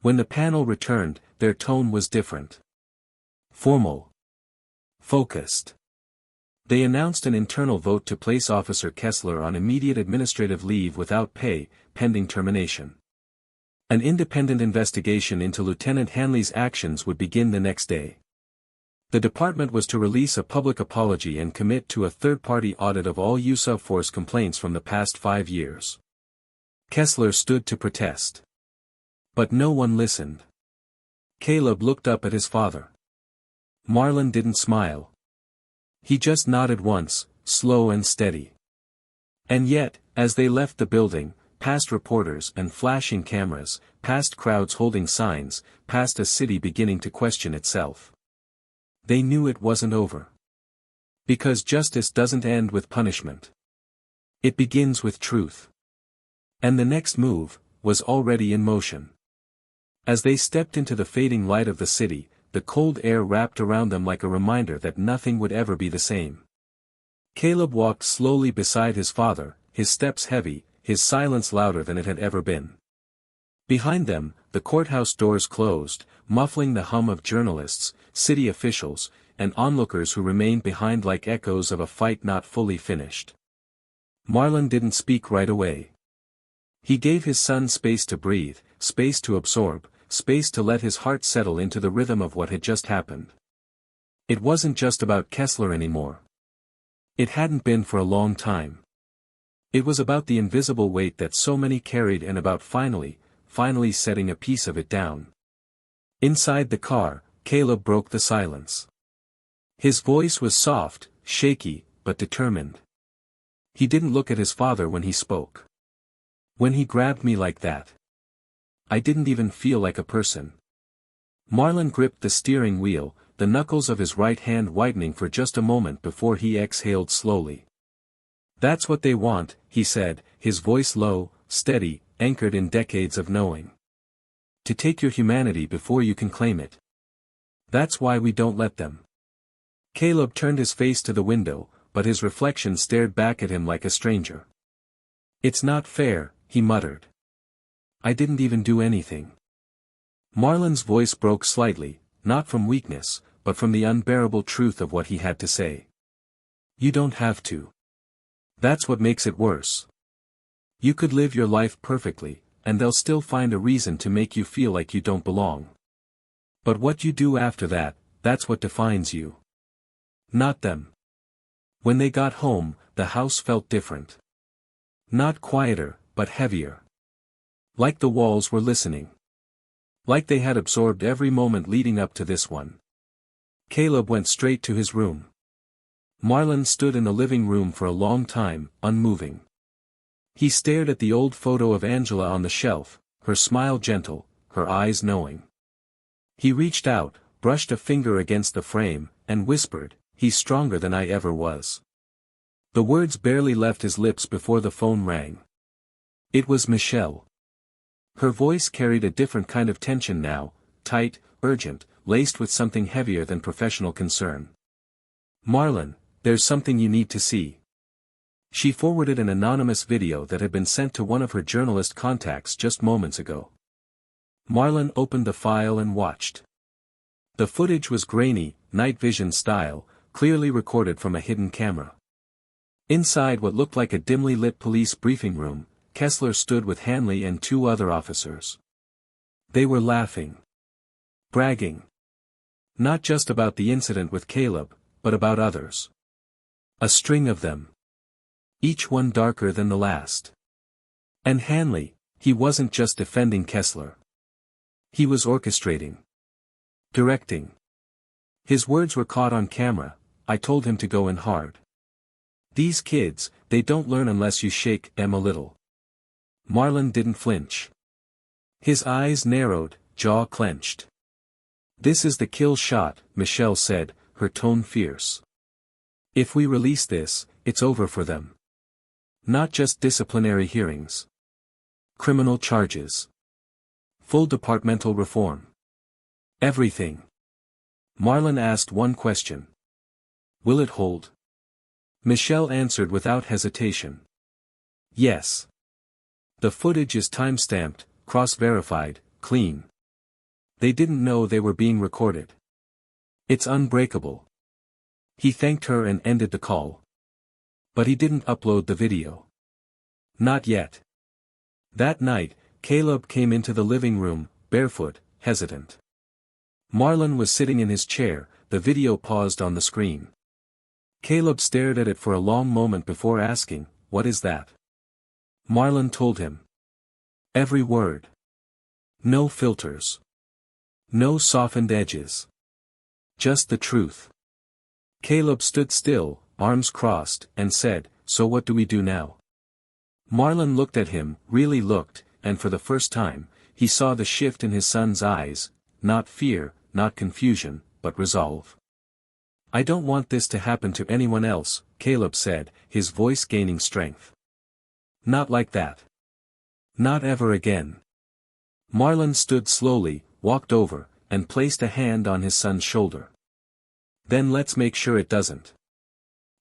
A: When the panel returned, their tone was different. Formal. Focused. They announced an internal vote to place Officer Kessler on immediate administrative leave without pay, pending termination. An independent investigation into Lieutenant Hanley's actions would begin the next day. The department was to release a public apology and commit to a third-party audit of all use of force complaints from the past 5 years. Kessler stood to protest. But no one listened. Caleb looked up at his father. Marlin didn't smile. He just nodded once, slow and steady. And yet, as they left the building, past reporters and flashing cameras, past crowds holding signs, past a city beginning to question itself. They knew it wasn't over. Because justice doesn't end with punishment. It begins with truth. And the next move was already in motion. As they stepped into the fading light of the city, the cold air wrapped around them like a reminder that nothing would ever be the same. Caleb walked slowly beside his father, his steps heavy, his silence louder than it had ever been. Behind them, the courthouse doors closed, muffling the hum of journalists, city officials, and onlookers who remained behind like echoes of a fight not fully finished. Marlin didn't speak right away. He gave his son space to breathe, space to absorb, space to let his heart settle into the rhythm of what had just happened. It wasn't just about Kessler anymore. It hadn't been for a long time. It was about the invisible weight that so many carried and about finally setting a piece of it down. Inside the car, Caleb broke the silence. His voice was soft, shaky, but determined. He didn't look at his father when he spoke. When he grabbed me like that, I didn't even feel like a person. Marlon gripped the steering wheel, the knuckles of his right hand widening for just a moment before he exhaled slowly. That's what they want, he said, his voice low, steady, anchored in decades of knowing. To take your humanity before you can claim it. That's why we don't let them. Caleb turned his face to the window, but his reflection stared back at him like a stranger. It's not fair, he muttered. I didn't even do anything. Marlon's voice broke slightly, not from weakness, but from the unbearable truth of what he had to say. You don't have to. That's what makes it worse. You could live your life perfectly, and they'll still find a reason to make you feel like you don't belong. But what you do after that, that's what defines you. Not them. When they got home, the house felt different. Not quieter, but heavier. Like the walls were listening. Like they had absorbed every moment leading up to this one. Caleb went straight to his room. Marlon stood in the living room for a long time, unmoving. He stared at the old photo of Angela on the shelf, her smile gentle, her eyes knowing. He reached out, brushed a finger against the frame, and whispered, "He's stronger than I ever was." The words barely left his lips before the phone rang. It was Michelle. Her voice carried a different kind of tension now, tight, urgent, laced with something heavier than professional concern. "Marlon, there's something you need to see." She forwarded an anonymous video that had been sent to one of her journalist contacts just moments ago. Marlon opened the file and watched. The footage was grainy, night vision style, clearly recorded from a hidden camera. Inside what looked like a dimly lit police briefing room, Kessler stood with Hanley and two other officers. They were laughing. Bragging. Not just about the incident with Caleb, but about others. A string of them. Each one darker than the last. And Hanley, he wasn't just defending Kessler. He was orchestrating. Directing. His words were caught on camera. "I told him to go in hard. These kids, they don't learn unless you shake them a little." Marlon didn't flinch. His eyes narrowed, jaw clenched. "This is the kill shot," Michelle said, her tone fierce. "If we release this, it's over for them. Not just disciplinary hearings. Criminal charges. Full departmental reform. Everything." Marlon asked one question. "Will it hold?" Michelle answered without hesitation. "Yes. The footage is time-stamped, cross-verified, clean. They didn't know they were being recorded. It's unbreakable." He thanked her and ended the call. But he didn't upload the video. Not yet. That night, Caleb came into the living room, barefoot, hesitant. Marlon was sitting in his chair, the video paused on the screen. Caleb stared at it for a long moment before asking, "What is that?" Marlon told him. Every word. No filters. No softened edges. Just the truth. Caleb stood still, arms crossed, and said, "So what do we do now?" Marlon looked at him, really looked, and for the first time, he saw the shift in his son's eyes, not fear, not confusion, but resolve. "I don't want this to happen to anyone else," Caleb said, his voice gaining strength. "Not like that. Not ever again." Marlon stood slowly, walked over, and placed a hand on his son's shoulder. "Then let's make sure it doesn't."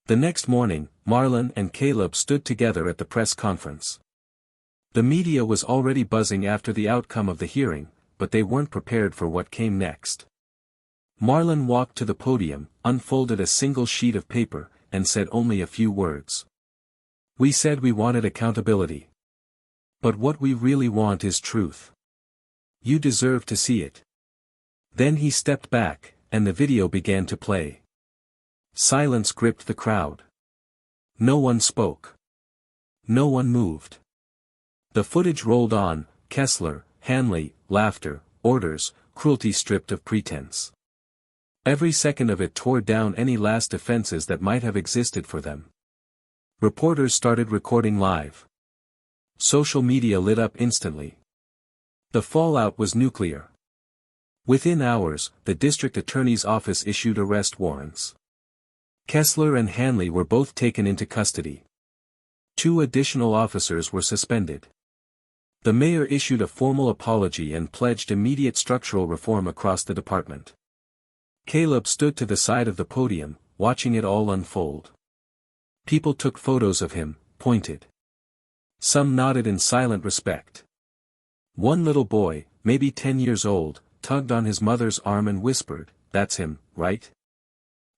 A: The next morning, Marlon and Caleb stood together at the press conference. The media was already buzzing after the outcome of the hearing, but they weren't prepared for what came next. Marlon walked to the podium, unfolded a single sheet of paper, and said only a few words. "We said we wanted accountability. But what we really want is truth. You deserve to see it." Then he stepped back, and the video began to play. Silence gripped the crowd. No one spoke. No one moved. The footage rolled on, Kessler, Hanley, laughter, orders, cruelty stripped of pretense. Every second of it tore down any last defenses that might have existed for them. Reporters started recording live. Social media lit up instantly. The fallout was nuclear. Within hours, the district attorney's office issued arrest warrants. Kessler and Hanley were both taken into custody. 2 additional officers were suspended. The mayor issued a formal apology and pledged immediate structural reform across the department. Caleb stood to the side of the podium, watching it all unfold. People took photos of him, pointed. Some nodded in silent respect. One little boy, maybe 10 years old, tugged on his mother's arm and whispered, "That's him, right?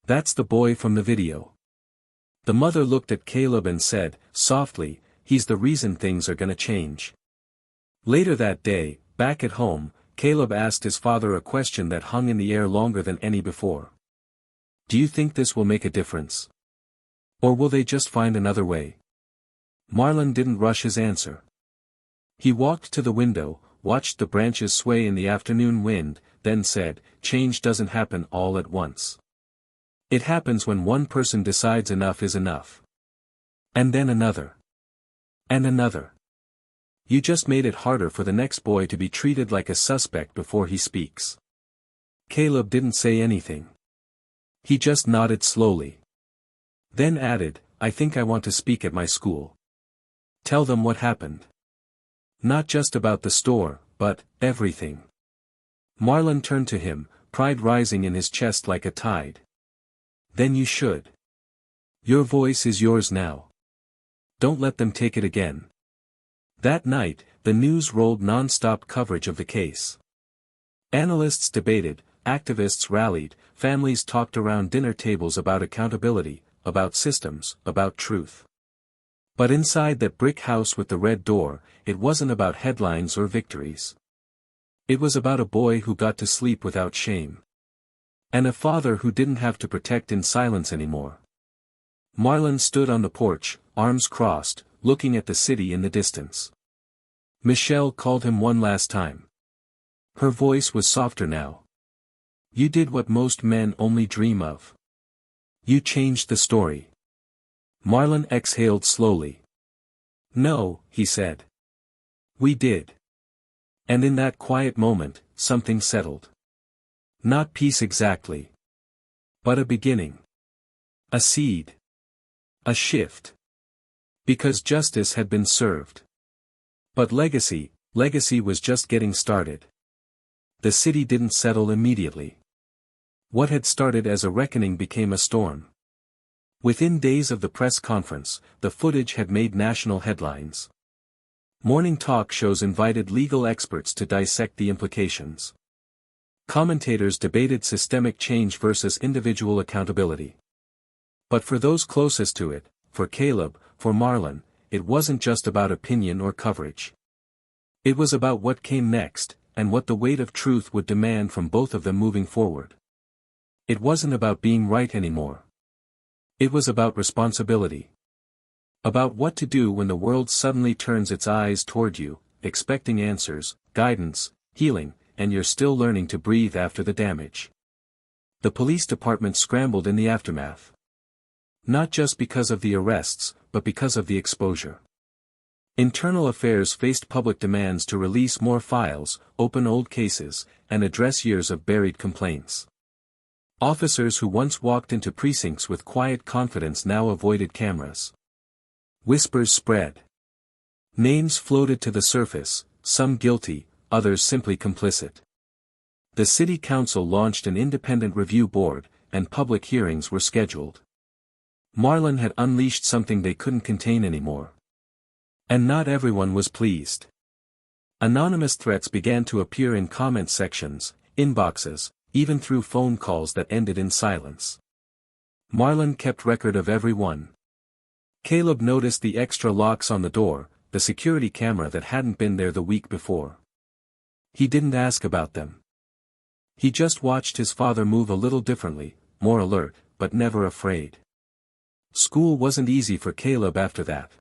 A: That's the boy from the video." The mother looked at Caleb and said, softly, "He's the reason things are gonna change." Later that day, back at home, Caleb asked his father a question that hung in the air longer than any before. "Do you think this will make a difference? Or will they just find another way?" Marlon didn't rush his answer. He walked to the window, watched the branches sway in the afternoon wind, then said, "Change doesn't happen all at once. It happens when one person decides enough is enough. And then another. And another. You just made it harder for the next boy to be treated like a suspect before he speaks." Caleb didn't say anything. He just nodded slowly. Then added, "I think I want to speak at my school. Tell them what happened. Not just about the store, but everything." Marlon turned to him, pride rising in his chest like a tide. "Then you should. Your voice is yours now. Don't let them take it again." That night, the news rolled non-stop coverage of the case. Analysts debated, activists rallied, families talked around dinner tables about accountability, about systems, about truth. But inside that brick house with the red door, it wasn't about headlines or victories. It was about a boy who got to sleep without shame. And a father who didn't have to protect in silence anymore. Marlon stood on the porch, arms crossed, looking at the city in the distance. Michelle called him one last time. Her voice was softer now. "You did what most men only dream of. You changed the story." Marlon exhaled slowly. "No," he said. "We did." And in that quiet moment, something settled. Not peace exactly. But a beginning. A seed. A shift. Because justice had been served. But legacy was just getting started. The city didn't settle immediately. What had started as a reckoning became a storm. Within days of the press conference, the footage had made national headlines. Morning talk shows invited legal experts to dissect the implications. Commentators debated systemic change versus individual accountability. But for those closest to it, for Caleb, for Marlon, it wasn't just about opinion or coverage. It was about what came next, and what the weight of truth would demand from both of them moving forward. It wasn't about being right anymore. It was about responsibility. About what to do when the world suddenly turns its eyes toward you, expecting answers, guidance, healing, and you're still learning to breathe after the damage. The police department scrambled in the aftermath. Not just because of the arrests, but because of the exposure. Internal Affairs faced public demands to release more files, open old cases, and address years of buried complaints. Officers who once walked into precincts with quiet confidence now avoided cameras. Whispers spread. Names floated to the surface, some guilty, others simply complicit. The city council launched an independent review board, and public hearings were scheduled. Marlon had unleashed something they couldn't contain anymore. And not everyone was pleased. Anonymous threats began to appear in comment sections, inboxes, even through phone calls that ended in silence. Marlon kept record of every one. Caleb noticed the extra locks on the door, the security camera that hadn't been there the week before. He didn't ask about them. He just watched his father move a little differently, more alert, but never afraid. School wasn't easy for Caleb after that.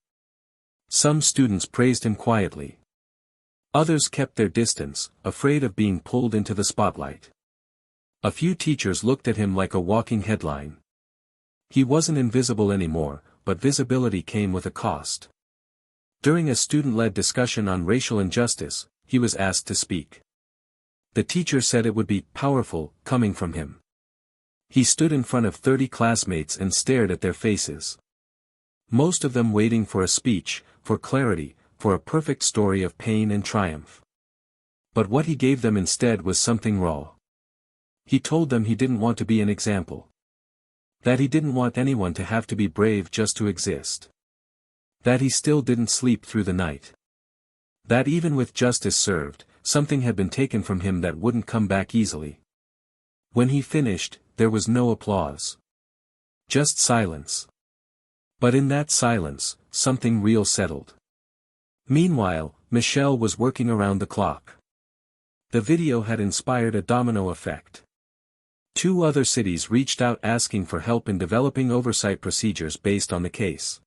A: Some students praised him quietly. Others kept their distance, afraid of being pulled into the spotlight. A few teachers looked at him like a walking headline. He wasn't invisible anymore, but visibility came with a cost. During a student-led discussion on racial injustice, he was asked to speak. The teacher said it would be powerful, coming from him. He stood in front of 30 classmates and stared at their faces. Most of them waiting for a speech, for clarity, for a perfect story of pain and triumph. But what he gave them instead was something raw. He told them he didn't want to be an example. That he didn't want anyone to have to be brave just to exist. That he still didn't sleep through the night. That even with justice served, something had been taken from him that wouldn't come back easily. When he finished, there was no applause. Just silence. But in that silence, something real settled. Meanwhile, Michelle was working around the clock. The video had inspired a domino effect. 2 other cities reached out asking for help in developing oversight procedures based on the case.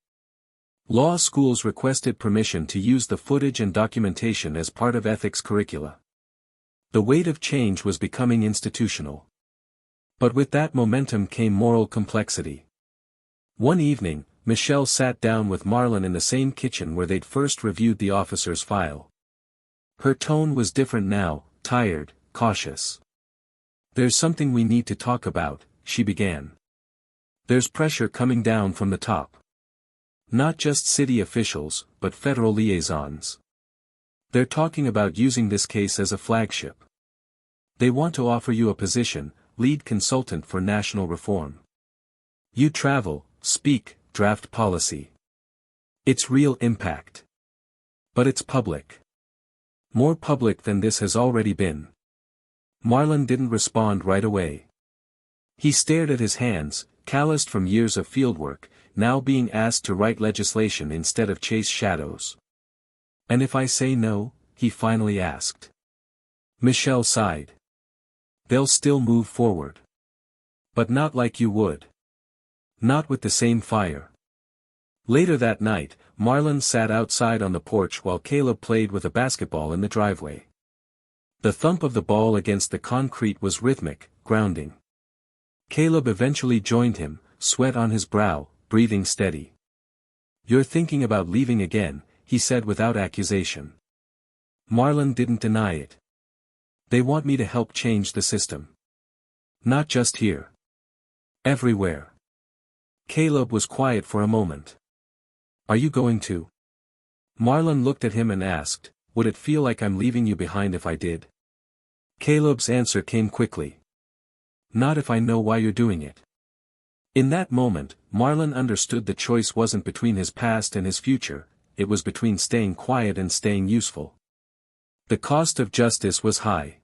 A: Law schools requested permission to use the footage and documentation as part of ethics curricula. The weight of change was becoming institutional. But with that momentum came moral complexity. One evening, Michelle sat down with Marlon in the same kitchen where they'd first reviewed the officer's file. Her tone was different now, tired, cautious. "There's something we need to talk about," she began. "There's pressure coming down from the top. Not just city officials, but federal liaisons. They're talking about using this case as a flagship. They want to offer you a position, lead consultant for national reform. You travel, speak, draft policy. It's real impact. But it's public. More public than this has already been." Marlon didn't respond right away. He stared at his hands, calloused from years of fieldwork, now being asked to write legislation instead of chase shadows. "And if I say no?" he finally asked. Michelle sighed. "They'll still move forward. But not like you would. Not with the same fire." Later that night, Marlon sat outside on the porch while Caleb played with a basketball in the driveway. The thump of the ball against the concrete was rhythmic, grounding. Caleb eventually joined him, sweat on his brow, breathing steady. "You're thinking about leaving again," he said without accusation. Marlon didn't deny it. "They want me to help change the system. Not just here. Everywhere." Caleb was quiet for a moment. "Are you going to?" Marlon looked at him and asked, "Would it feel like I'm leaving you behind if I did?" Caleb's answer came quickly. "Not if I know why you're doing it." In that moment, Marlon understood the choice wasn't between his past and his future, it was between staying quiet and staying useful. The cost of justice was high.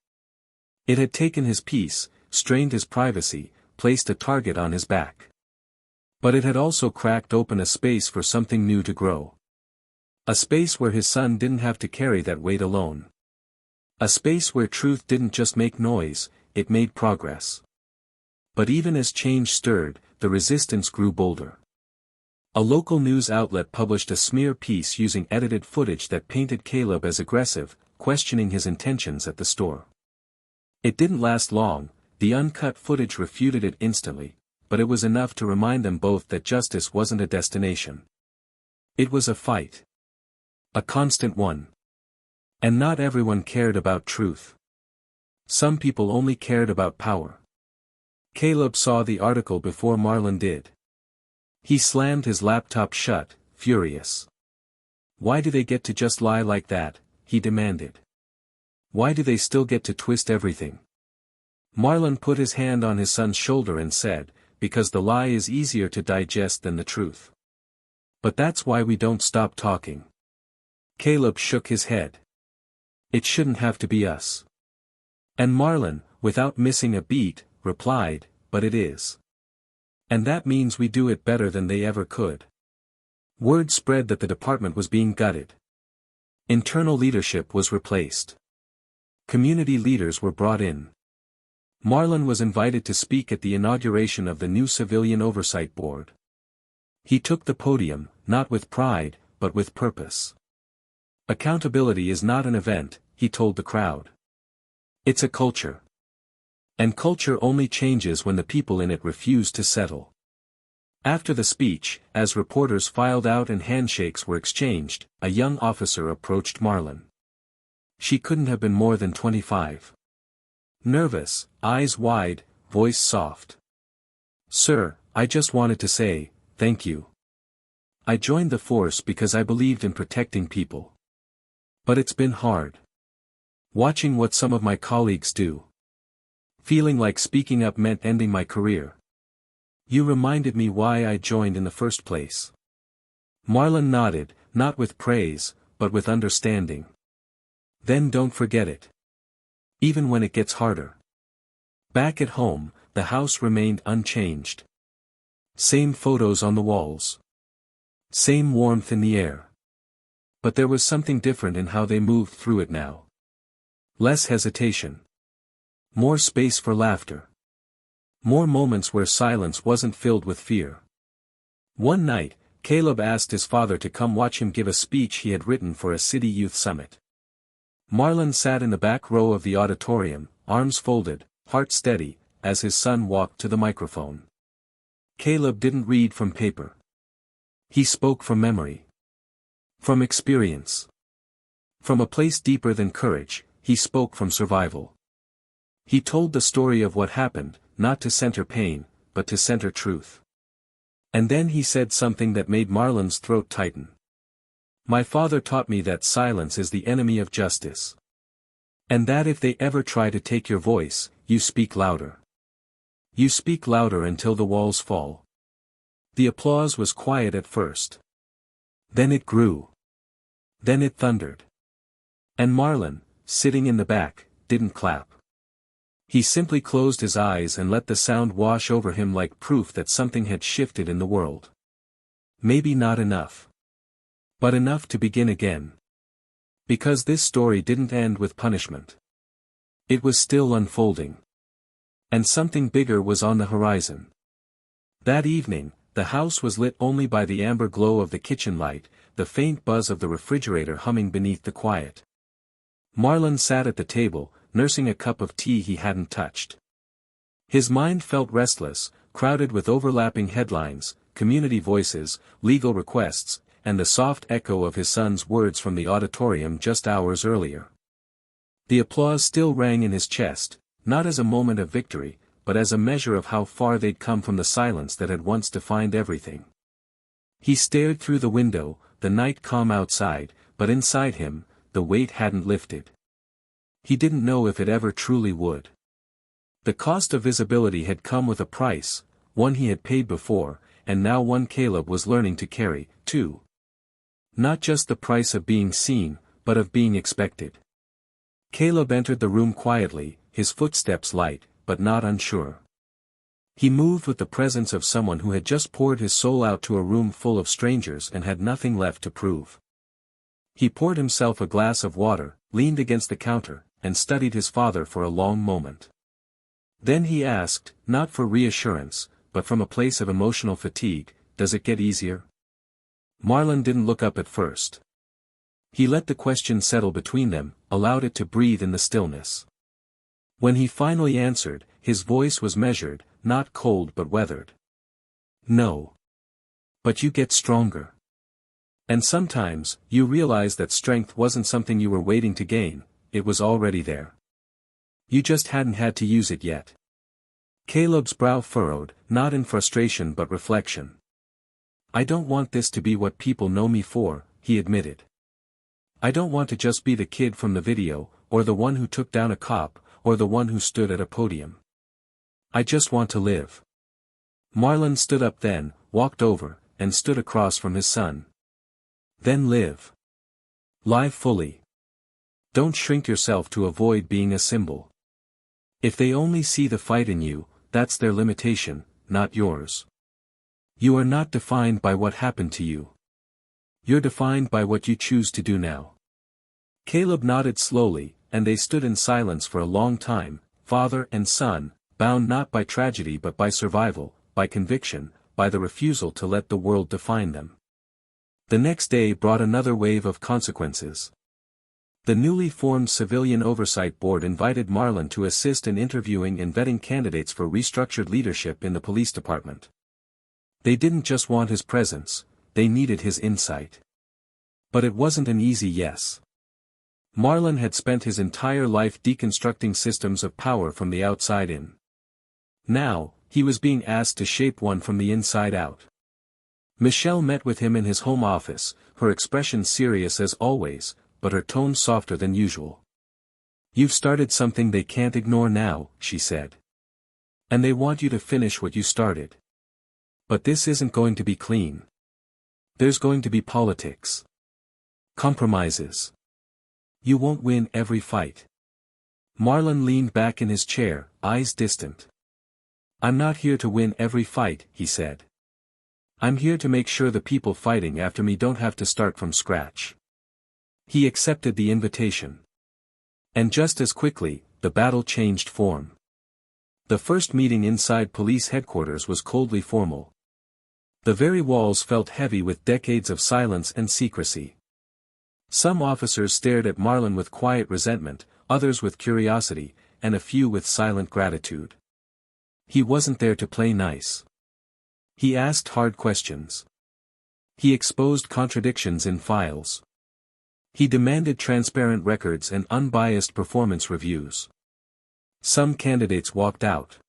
A: It had taken his peace, strained his privacy, placed a target on his back. But it had also cracked open a space for something new to grow. A space where his son didn't have to carry that weight alone. A space where truth didn't just make noise, it made progress. But even as change stirred, the resistance grew bolder. A local news outlet published a smear piece using edited footage that painted Caleb as aggressive, questioning his intentions at the store. It didn't last long, the uncut footage refuted it instantly, but it was enough to remind them both that justice wasn't a destination. It was a fight. A constant one. And not everyone cared about truth. Some people only cared about power. Caleb saw the article before Marlon did. He slammed his laptop shut, furious. "Why do they get to just lie like that?" he demanded. "Why do they still get to twist everything?" Marlon put his hand on his son's shoulder and said, "Because the lie is easier to digest than the truth. But that's why we don't stop talking." Caleb shook his head. "It shouldn't have to be us." And Marlon, without missing a beat, replied, "But it is. And that means we do it better than they ever could." Word spread that the department was being gutted. Internal leadership was replaced. Community leaders were brought in. Marlon was invited to speak at the inauguration of the new Civilian Oversight Board. He took the podium, not with pride, but with purpose. Accountability is not an event, he told the crowd. It's a culture. And culture only changes when the people in it refuse to settle. After the speech, as reporters filed out and handshakes were exchanged, a young officer approached Marlon. She couldn't have been more than 25. Nervous, eyes wide, voice soft. "Sir, I just wanted to say, thank you. I joined the force because I believed in protecting people. But it's been hard. Watching what some of my colleagues do. Feeling like speaking up meant ending my career. You reminded me why I joined in the first place." Marlon nodded, not with praise, but with understanding. "Then don't forget it. Even when it gets harder." Back at home, the house remained unchanged. Same photos on the walls. Same warmth in the air. But there was something different in how they moved through it now. Less hesitation. More space for laughter. More moments where silence wasn't filled with fear. One night, Caleb asked his father to come watch him give a speech he had written for a city youth summit. Marlon sat in the back row of the auditorium, arms folded, heart steady, as his son walked to the microphone. Caleb didn't read from paper. He spoke from memory. From experience. From a place deeper than courage, he spoke from survival. He told the story of what happened, not to center pain, but to center truth. And then he said something that made Marlon's throat tighten. "My father taught me that silence is the enemy of justice. And that if they ever try to take your voice, you speak louder. You speak louder until the walls fall." The applause was quiet at first. Then it grew. Then it thundered. And Marlon, sitting in the back, didn't clap. He simply closed his eyes and let the sound wash over him like proof that something had shifted in the world. Maybe not enough. But enough to begin again. Because this story didn't end with punishment. It was still unfolding. And something bigger was on the horizon. That evening, the house was lit only by the amber glow of the kitchen light, the faint buzz of the refrigerator humming beneath the quiet. Marlon sat at the table, nursing a cup of tea he hadn't touched. His mind felt restless, crowded with overlapping headlines, community voices, legal requests, and the soft echo of his son's words from the auditorium just hours earlier. The applause still rang in his chest, not as a moment of victory, but as a measure of how far they'd come from the silence that had once defined everything. He stared through the window, the night calm outside, but inside him, the weight hadn't lifted. He didn't know if it ever truly would. The cost of visibility had come with a price, one he had paid before, and now one Caleb was learning to carry, too. Not just the price of being seen, but of being expected. Caleb entered the room quietly, his footsteps light, but not unsure. He moved with the presence of someone who had just poured his soul out to a room full of strangers and had nothing left to prove. He poured himself a glass of water, leaned against the counter, and studied his father for a long moment. Then he asked, not for reassurance, but from a place of emotional fatigue, "Does it get easier?" Marlon didn't look up at first. He let the question settle between them, allowed it to breathe in the stillness. When he finally answered, his voice was measured, not cold but weathered. "No. But you get stronger. And sometimes, you realize that strength wasn't something you were waiting to gain, it was already there. You just hadn't had to use it yet." Caleb's brow furrowed, not in frustration but reflection. "I don't want this to be what people know me for," he admitted. "I don't want to just be the kid from the video, or the one who took down a cop, or the one who stood at a podium. I just want to live." Marlon stood up then, walked over, and stood across from his son. "Then live. Live fully. Don't shrink yourself to avoid being a symbol. If they only see the fight in you, that's their limitation, not yours. You are not defined by what happened to you. You're defined by what you choose to do now." Caleb nodded slowly, and they stood in silence for a long time, father and son, bound not by tragedy but by survival, by conviction, by the refusal to let the world define them. The next day brought another wave of consequences. The newly formed Civilian Oversight Board invited Marlon to assist in interviewing and vetting candidates for restructured leadership in the police department. They didn't just want his presence, they needed his insight. But it wasn't an easy yes. Marlon had spent his entire life deconstructing systems of power from the outside in. Now, he was being asked to shape one from the inside out. Michelle met with him in his home office, her expression serious as always, but her tone softer than usual. "You've started something they can't ignore now," she said. "And they want you to finish what you started. But this isn't going to be clean. There's going to be politics. Compromises. You won't win every fight." Marlon leaned back in his chair, eyes distant. "I'm not here to win every fight," he said. "I'm here to make sure the people fighting after me don't have to start from scratch." He accepted the invitation. And just as quickly, the battle changed form. The first meeting inside police headquarters was coldly formal. The very walls felt heavy with decades of silence and secrecy. Some officers stared at Marlon with quiet resentment, others with curiosity, and a few with silent gratitude. He wasn't there to play nice. He asked hard questions. He exposed contradictions in files. He demanded transparent records and unbiased performance reviews. Some candidates walked out.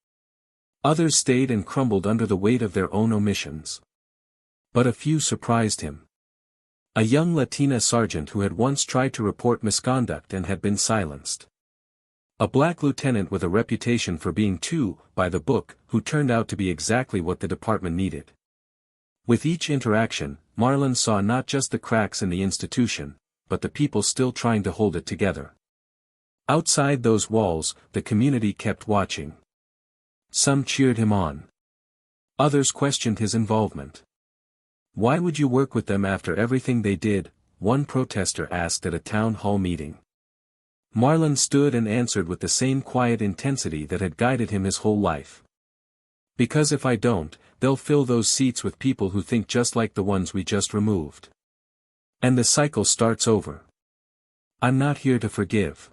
A: Others stayed and crumbled under the weight of their own omissions. But a few surprised him. A young Latina sergeant who had once tried to report misconduct and had been silenced. A black lieutenant with a reputation for being too by the book, who turned out to be exactly what the department needed. With each interaction, Marlon saw not just the cracks in the institution, but the people still trying to hold it together. Outside those walls, the community kept watching. Some cheered him on. Others questioned his involvement. "Why would you work with them after everything they did?" one protester asked at a town hall meeting. Marlon stood and answered with the same quiet intensity that had guided him his whole life. "Because if I don't, they'll fill those seats with people who think just like the ones we just removed. And the cycle starts over. I'm not here to forgive.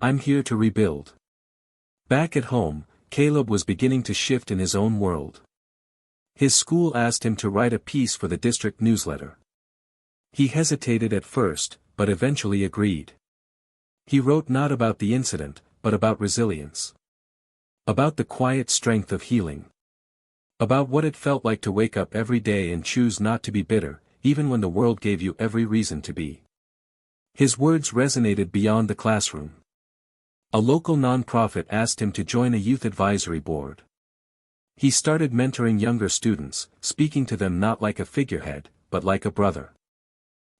A: I'm here to rebuild." Back at home, Caleb was beginning to shift in his own world. His school asked him to write a piece for the district newsletter. He hesitated at first, but eventually agreed. He wrote not about the incident, but about resilience. About the quiet strength of healing. About what it felt like to wake up every day and choose not to be bitter, even when the world gave you every reason to be. His words resonated beyond the classroom. A local nonprofit asked him to join a youth advisory board. He started mentoring younger students, speaking to them not like a figurehead, but like a brother.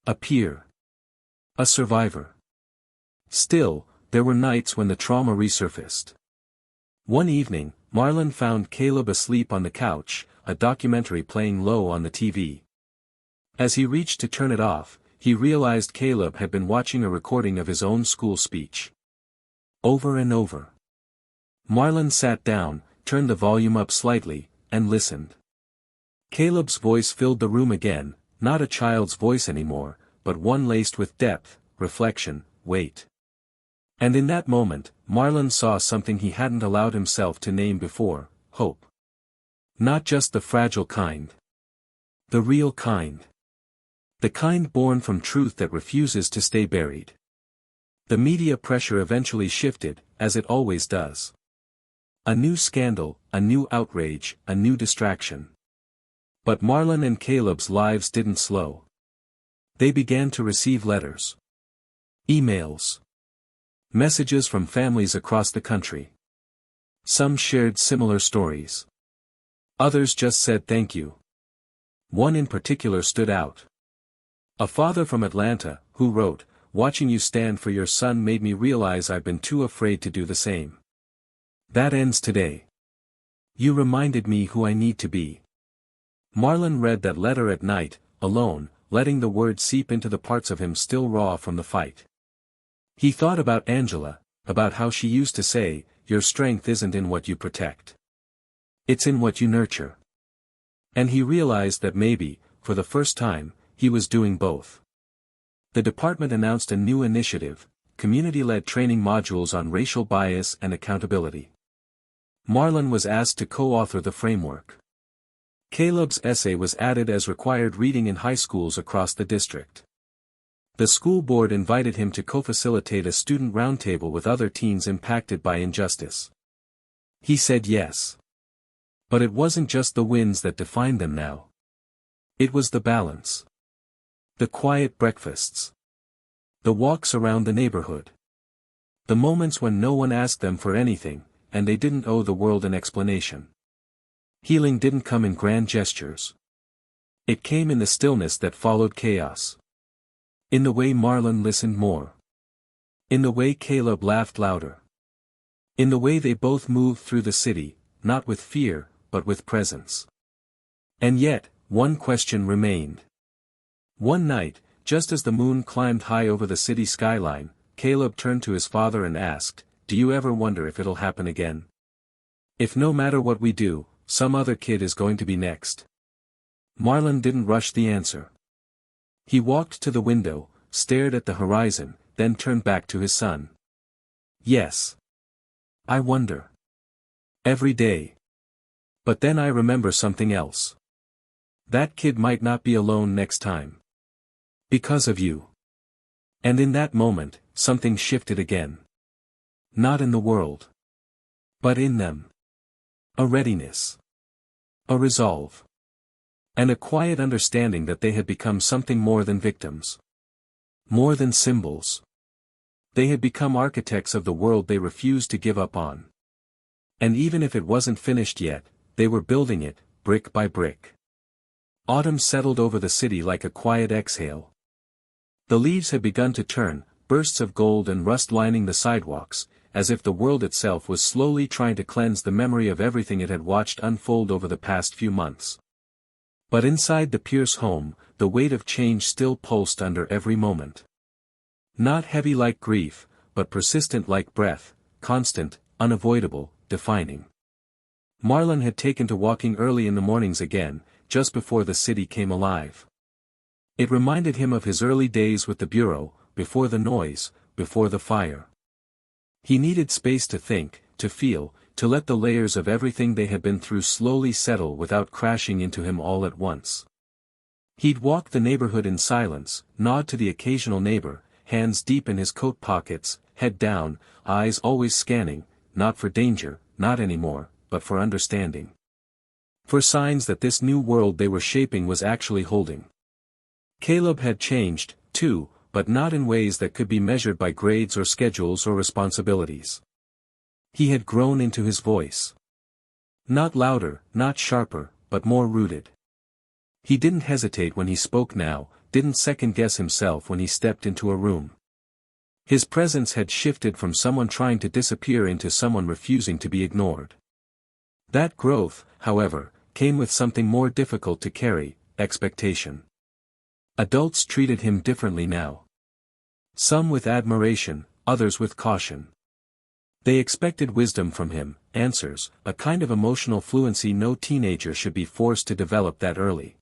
A: A peer. A survivor. Still, there were nights when the trauma resurfaced. One evening, Marlon found Caleb asleep on the couch, a documentary playing low on the TV. As he reached to turn it off, he realized Caleb had been watching a recording of his own school speech. Over and over. Marlon sat down, turned the volume up slightly, and listened. Caleb's voice filled the room again, not a child's voice anymore, but one laced with depth, reflection, weight. And in that moment, Marlon saw something he hadn't allowed himself to name before: hope. Not just the fragile kind. The real kind. The kind born from truth that refuses to stay buried. The media pressure eventually shifted, as it always does. A new scandal, a new outrage, a new distraction. But Marlon and Caleb's lives didn't slow. They began to receive letters. Emails. Messages from families across the country. Some shared similar stories. Others just said thank you. One in particular stood out. A father from Atlanta, who wrote, "Watching you stand for your son made me realize I've been too afraid to do the same. That ends today. You reminded me who I need to be." Marlon read that letter at night, alone, letting the words seep into the parts of him still raw from the fight. He thought about Angela, about how she used to say, "Your strength isn't in what you protect. It's in what you nurture." And he realized that maybe, for the first time, he was doing both. The department announced a new initiative, community-led training modules on racial bias and accountability. Marlon was asked to co-author the framework. Caleb's essay was added as required reading in high schools across the district. The school board invited him to co-facilitate a student roundtable with other teens impacted by injustice. He said yes. But it wasn't just the wins that defined them now. It was the balance. The quiet breakfasts. The walks around the neighborhood. The moments when no one asked them for anything, and they didn't owe the world an explanation. Healing didn't come in grand gestures. It came in the stillness that followed chaos. In the way Marlon listened more. In the way Caleb laughed louder. In the way they both moved through the city, not with fear, but with presence. And yet, one question remained. One night, just as the moon climbed high over the city skyline, Caleb turned to his father and asked, "Do you ever wonder if it'll happen again? If no matter what we do, some other kid is going to be next?" Marlon didn't rush the answer. He walked to the window, stared at the horizon, then turned back to his son. "Yes. I wonder. Every day. But then I remember something else. That kid might not be alone next time. Because of you." And in that moment, something shifted again. Not in the world. But in them. A readiness. A resolve. And a quiet understanding that they had become something more than victims. More than symbols. They had become architects of the world they refused to give up on. And even if it wasn't finished yet, they were building it, brick by brick. Autumn settled over the city like a quiet exhale. The leaves had begun to turn, bursts of gold and rust lining the sidewalks, as if the world itself was slowly trying to cleanse the memory of everything it had watched unfold over the past few months. But inside the Pierce home, the weight of change still pulsed under every moment. Not heavy like grief, but persistent like breath, constant, unavoidable, defining. Marlon had taken to walking early in the mornings again, just before the city came alive. It reminded him of his early days with the bureau, before the noise, before the fire. He needed space to think, to feel, to let the layers of everything they had been through slowly settle without crashing into him all at once. He'd walk the neighborhood in silence, nod to the occasional neighbor, hands deep in his coat pockets, head down, eyes always scanning, not for danger, not anymore, but for understanding. For signs that this new world they were shaping was actually holding. Caleb had changed, too, but not in ways that could be measured by grades or schedules or responsibilities. He had grown into his voice. Not louder, not sharper, but more rooted. He didn't hesitate when he spoke now, didn't second-guess himself when he stepped into a room. His presence had shifted from someone trying to disappear into someone refusing to be ignored. That growth, however, came with something more difficult to carry, expectation. Adults treated him differently now. Some with admiration, others with caution. They expected wisdom from him, answers, a kind of emotional fluency no teenager should be forced to develop that early.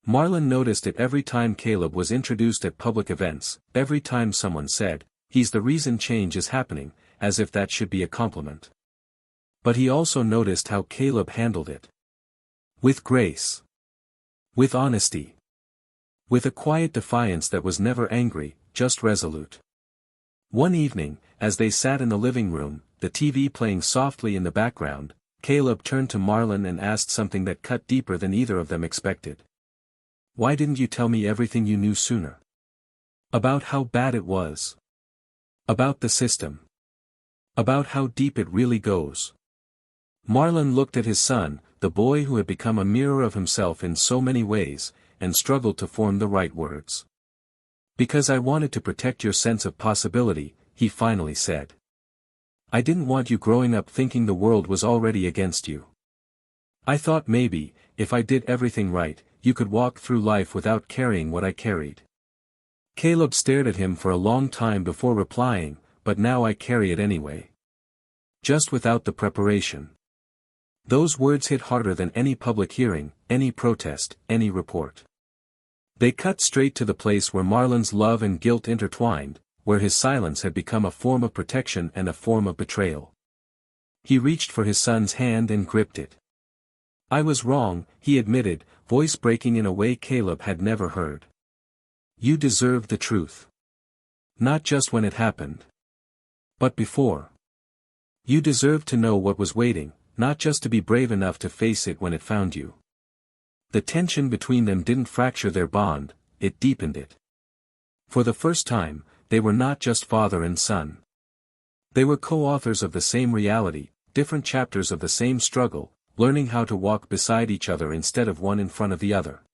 A: Marlon noticed it every time Caleb was introduced at public events, every time someone said, "He's the reason change is happening," as if that should be a compliment. But he also noticed how Caleb handled it. With grace. With honesty. With a quiet defiance that was never angry, just resolute. One evening, as they sat in the living room, the TV playing softly in the background, Caleb turned to Marlon and asked something that cut deeper than either of them expected. "Why didn't you tell me everything you knew sooner? About how bad it was. About the system. About how deep it really goes." Marlon looked at his son, the boy who had become a mirror of himself in so many ways, and struggled to form the right words. "Because I wanted to protect your sense of possibility," he finally said. "I didn't want you growing up thinking the world was already against you. I thought maybe, if I did everything right, you could walk through life without carrying what I carried." Caleb stared at him for a long time before replying, "But now I carry it anyway. Just without the preparation." Those words hit harder than any public hearing, any protest, any report. They cut straight to the place where Marlon's love and guilt intertwined, where his silence had become a form of protection and a form of betrayal. He reached for his son's hand and gripped it. "I was wrong," he admitted, voice breaking in a way Caleb had never heard. "You deserved the truth. Not just when it happened, but before. You deserved to know what was waiting, not just to be brave enough to face it when it found you." The tension between them didn't fracture their bond, it deepened it. For the first time, they were not just father and son. They were co-authors of the same reality, different chapters of the same struggle, learning how to walk beside each other instead of one in front of the other.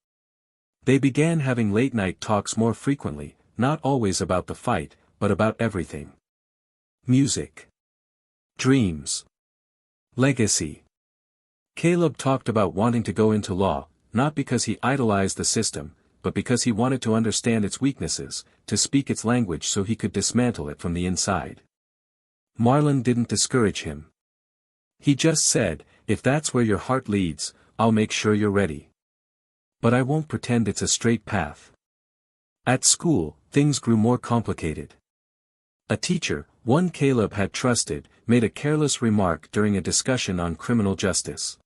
A: They began having late-night talks more frequently, not always about the fight, but about everything. Music. Dreams. Legacy. Caleb talked about wanting to go into law, not because he idolized the system, but because he wanted to understand its weaknesses, to speak its language so he could dismantle it from the inside. Marlon didn't discourage him. He just said, "If that's where your heart leads, I'll make sure you're ready. But I won't pretend it's a straight path." At school, things grew more complicated. A teacher, one Caleb had trusted, made a careless remark during a discussion on criminal justice.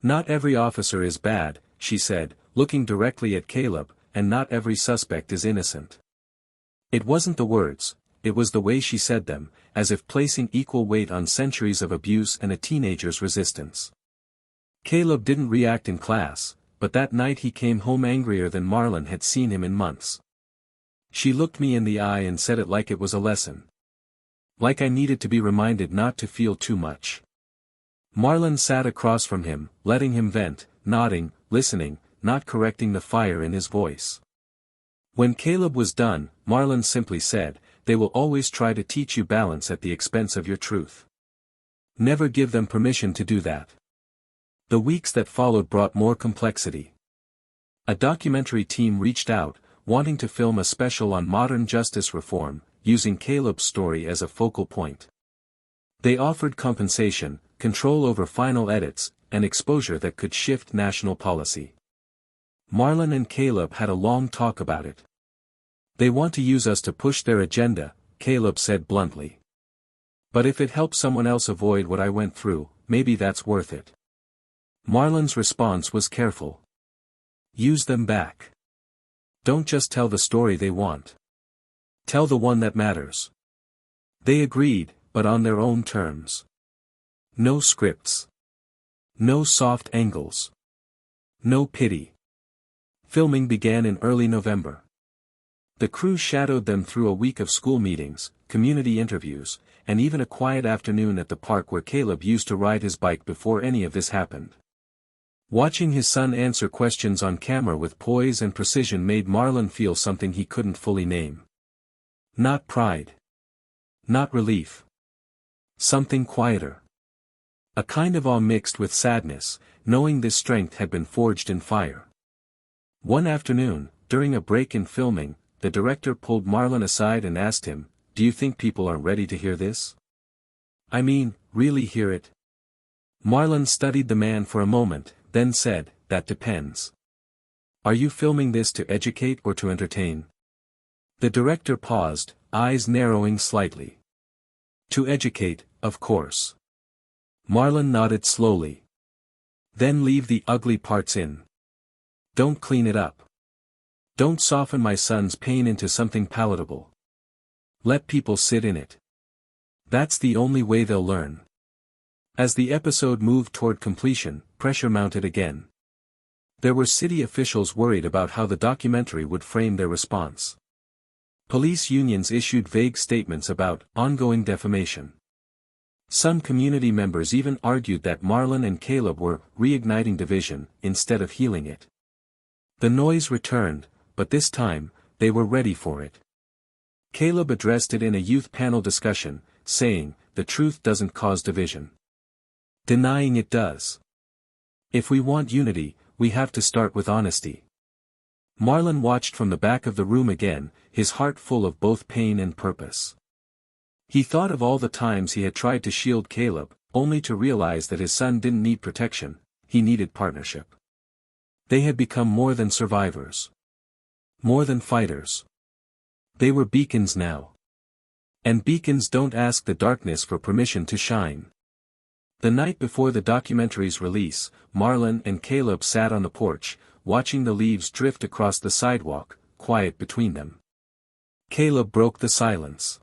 A: "Not every officer is bad," she said, looking directly at Caleb, "and not every suspect is innocent." It wasn't the words, it was the way she said them, as if placing equal weight on centuries of abuse and a teenager's resistance. Caleb didn't react in class, but that night he came home angrier than Marlon had seen him in months. "She looked me in the eye and said it like it was a lesson. Like I needed to be reminded not to feel too much." Marlon sat across from him, letting him vent, nodding, listening, not correcting the fire in his voice. When Caleb was done, Marlon simply said, "They will always try to teach you balance at the expense of your truth. Never give them permission to do that." The weeks that followed brought more complexity. A documentary team reached out, wanting to film a special on modern justice reform, using Caleb's story as a focal point. They offered compensation, control over final edits, and exposure that could shift national policy. Marlon and Caleb had a long talk about it. "They want to use us to push their agenda," Caleb said bluntly. "But if it helps someone else avoid what I went through, maybe that's worth it." Marlon's response was careful. "Use them back. Don't just tell the story they want. Tell the one that matters." They agreed, but on their own terms. No scripts. No soft angles. No pity. Filming began in early November. The crew shadowed them through a week of school meetings, community interviews, and even a quiet afternoon at the park where Caleb used to ride his bike before any of this happened. Watching his son answer questions on camera with poise and precision made Marlon feel something he couldn't fully name. Not pride. Not relief. Something quieter. A kind of awe mixed with sadness, knowing this strength had been forged in fire. One afternoon, during a break in filming, the director pulled Marlon aside and asked him, "Do you think people are ready to hear this? I mean, really hear it?" Marlon studied the man for a moment, then said, "That depends. Are you filming this to educate or to entertain?" The director paused, eyes narrowing slightly. "To educate, of course." Marlon nodded slowly. "Then leave the ugly parts in. Don't clean it up. Don't soften my son's pain into something palatable. Let people sit in it. That's the only way they'll learn." As the episode moved toward completion, pressure mounted again. There were city officials worried about how the documentary would frame their response. Police unions issued vague statements about ongoing defamation. Some community members even argued that Marlon and Caleb were reigniting division instead of healing it. The noise returned, but this time, they were ready for it. Caleb addressed it in a youth panel discussion, saying, "The truth doesn't cause division. Denying it does. If we want unity, we have to start with honesty." Marlon watched from the back of the room again, his heart full of both pain and purpose. He thought of all the times he had tried to shield Caleb, only to realize that his son didn't need protection, he needed partnership. They had become more than survivors. More than fighters. They were beacons now. And beacons don't ask the darkness for permission to shine. The night before the documentary's release, Marlon and Caleb sat on the porch, watching the leaves drift across the sidewalk, quiet between them. Caleb broke the silence.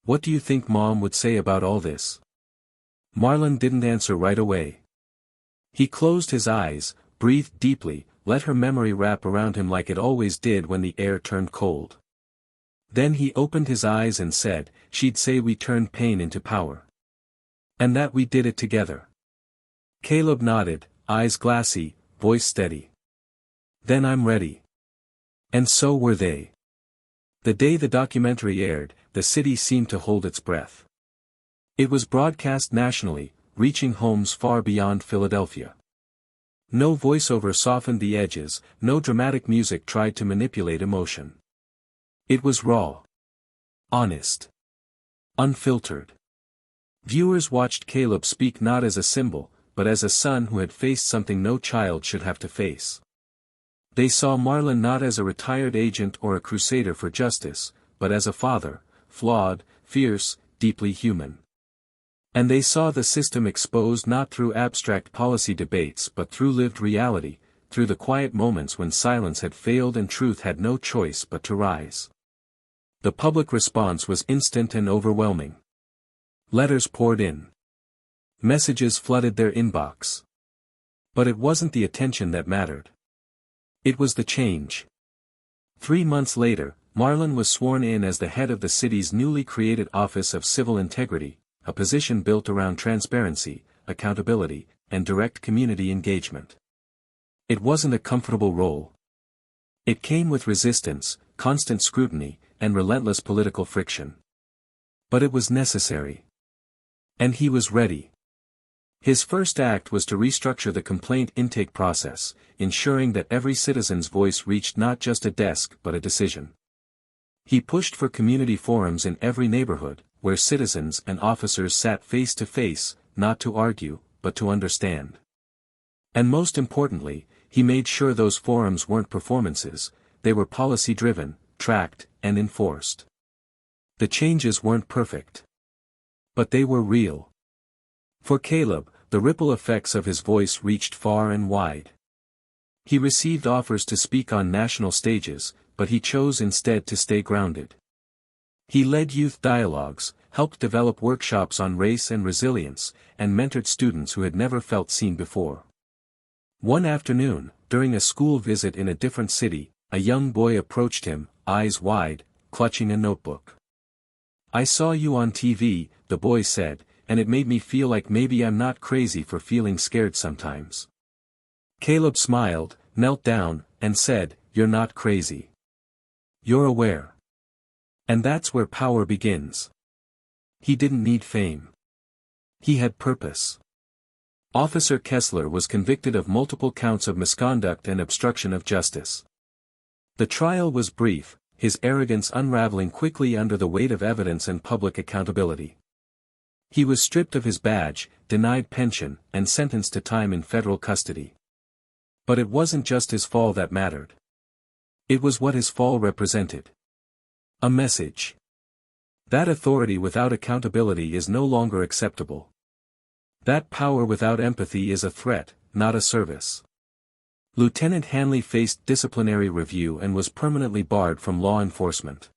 A: "What do you think Mom would say about all this?" Marlon didn't answer right away. He closed his eyes, breathed deeply, let her memory wrap around him like it always did when the air turned cold. Then he opened his eyes and said, "She'd say we turned pain into power. And that we did it together." Caleb nodded, eyes glassy, voice steady. "Then I'm ready." And so were they. The day the documentary aired, the city seemed to hold its breath. It was broadcast nationally, reaching homes far beyond Philadelphia. No voiceover softened the edges, no dramatic music tried to manipulate emotion. It was raw. Honest. Unfiltered. Viewers watched Caleb speak not as a symbol, but as a son who had faced something no child should have to face. They saw Marlon not as a retired agent or a crusader for justice, but as a father, flawed, fierce, deeply human. And they saw the system exposed not through abstract policy debates but through lived reality, through the quiet moments when silence had failed and truth had no choice but to rise. The public response was instant and overwhelming. Letters poured in. Messages flooded their inbox. But it wasn't the attention that mattered. It was the change. 3 months later, Marlon was sworn in as the head of the city's newly created Office of Civil Integrity, a position built around transparency, accountability, and direct community engagement. It wasn't a comfortable role. It came with resistance, constant scrutiny, and relentless political friction. But it was necessary. And he was ready. His first act was to restructure the complaint intake process, ensuring that every citizen's voice reached not just a desk but a decision. He pushed for community forums in every neighborhood, where citizens and officers sat face to face, not to argue, but to understand. And most importantly, he made sure those forums weren't performances, they were policy-driven, tracked, and enforced. The changes weren't perfect. But they were real. For Caleb, the ripple effects of his voice reached far and wide. He received offers to speak on national stages, but he chose instead to stay grounded. He led youth dialogues, helped develop workshops on race and resilience, and mentored students who had never felt seen before. One afternoon, during a school visit in a different city, a young boy approached him, eyes wide, clutching a notebook. "I saw you on TV," the boy said, "and it made me feel like maybe I'm not crazy for feeling scared sometimes." Caleb smiled, knelt down, and said, "You're not crazy. You're aware." And that's where power begins. He didn't need fame. He had purpose. Officer Kessler was convicted of multiple counts of misconduct and obstruction of justice. The trial was brief, his arrogance unraveling quickly under the weight of evidence and public accountability. He was stripped of his badge, denied pension, and sentenced to time in federal custody. But it wasn't just his fall that mattered. It was what his fall represented. A message. That authority without accountability is no longer acceptable. That power without empathy is a threat, not a service. Lieutenant Hanley faced disciplinary review and was permanently barred from law enforcement.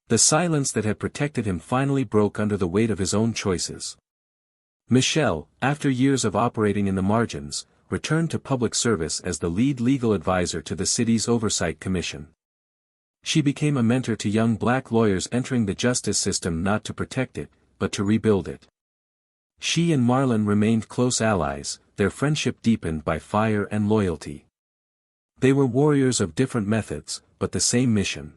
A: The silence that had protected him finally broke under the weight of his own choices. Michelle, after years of operating in the margins, returned to public service as the lead legal advisor to the city's Oversight Commission. She became a mentor to young black lawyers entering the justice system not to protect it, but to rebuild it. She and Marlon remained close allies, their friendship deepened by fire and loyalty. They were warriors of different methods, but the same mission.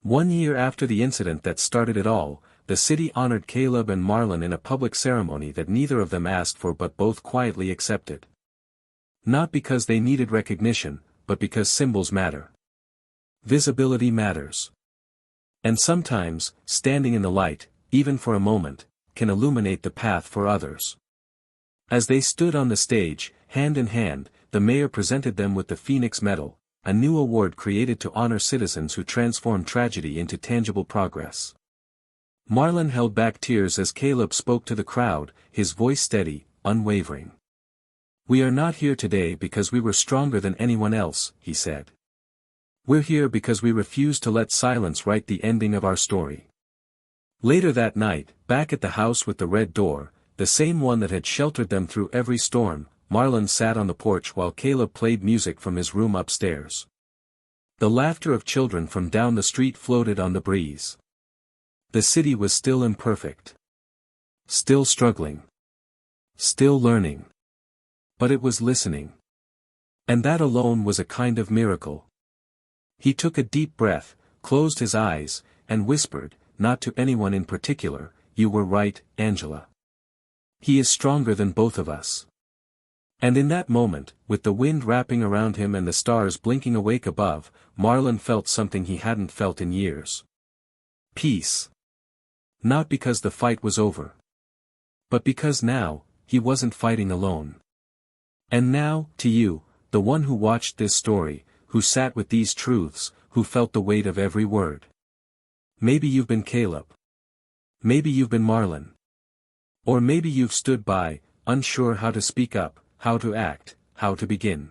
A: 1 year after the incident that started it all, the city honored Caleb and Marlon in a public ceremony that neither of them asked for but both quietly accepted. Not because they needed recognition, but because symbols matter. Visibility matters. And sometimes, standing in the light, even for a moment, can illuminate the path for others. As they stood on the stage, hand in hand, the mayor presented them with the Phoenix Medal, a new award created to honor citizens who transform tragedy into tangible progress. Marlon held back tears as Caleb spoke to the crowd, his voice steady, unwavering. "We are not here today because we were stronger than anyone else," he said. "We're here because we refuse to let silence write the ending of our story." Later that night, back at the house with the red door, the same one that had sheltered them through every storm, Marlon sat on the porch while Caleb played music from his room upstairs. The laughter of children from down the street floated on the breeze. The city was still imperfect. Still struggling. Still learning. But it was listening. And that alone was a kind of miracle. He took a deep breath, closed his eyes, and whispered, not to anyone in particular, "You were right, Angela. He is stronger than both of us." And in that moment, with the wind wrapping around him and the stars blinking awake above, Marlon felt something he hadn't felt in years. Peace. Not because the fight was over. But because now, he wasn't fighting alone. And now, to you, the one who watched this story, who sat with these truths, who felt the weight of every word. Maybe you've been Caleb. Maybe you've been Marlon. Or maybe you've stood by, unsure how to speak up, how to act, how to begin.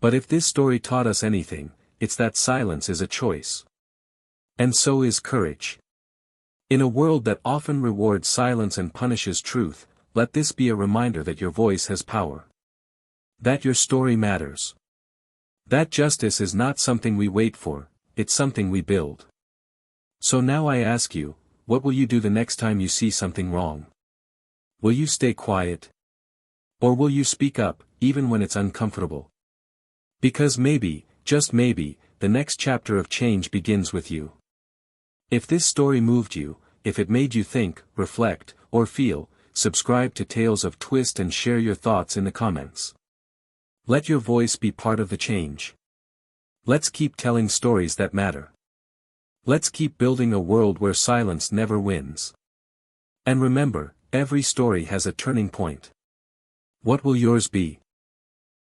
A: But if this story taught us anything, it's that silence is a choice. And so is courage. In a world that often rewards silence and punishes truth, let this be a reminder that your voice has power. That your story matters. That justice is not something we wait for, it's something we build. So now I ask you, what will you do the next time you see something wrong? Will you stay quiet? Or will you speak up, even when it's uncomfortable? Because maybe, just maybe, the next chapter of change begins with you. If this story moved you, if it made you think, reflect, or feel, subscribe to Tales of Twist and share your thoughts in the comments. Let your voice be part of the change. Let's keep telling stories that matter. Let's keep building a world where silence never wins. And remember, every story has a turning point. What will yours be?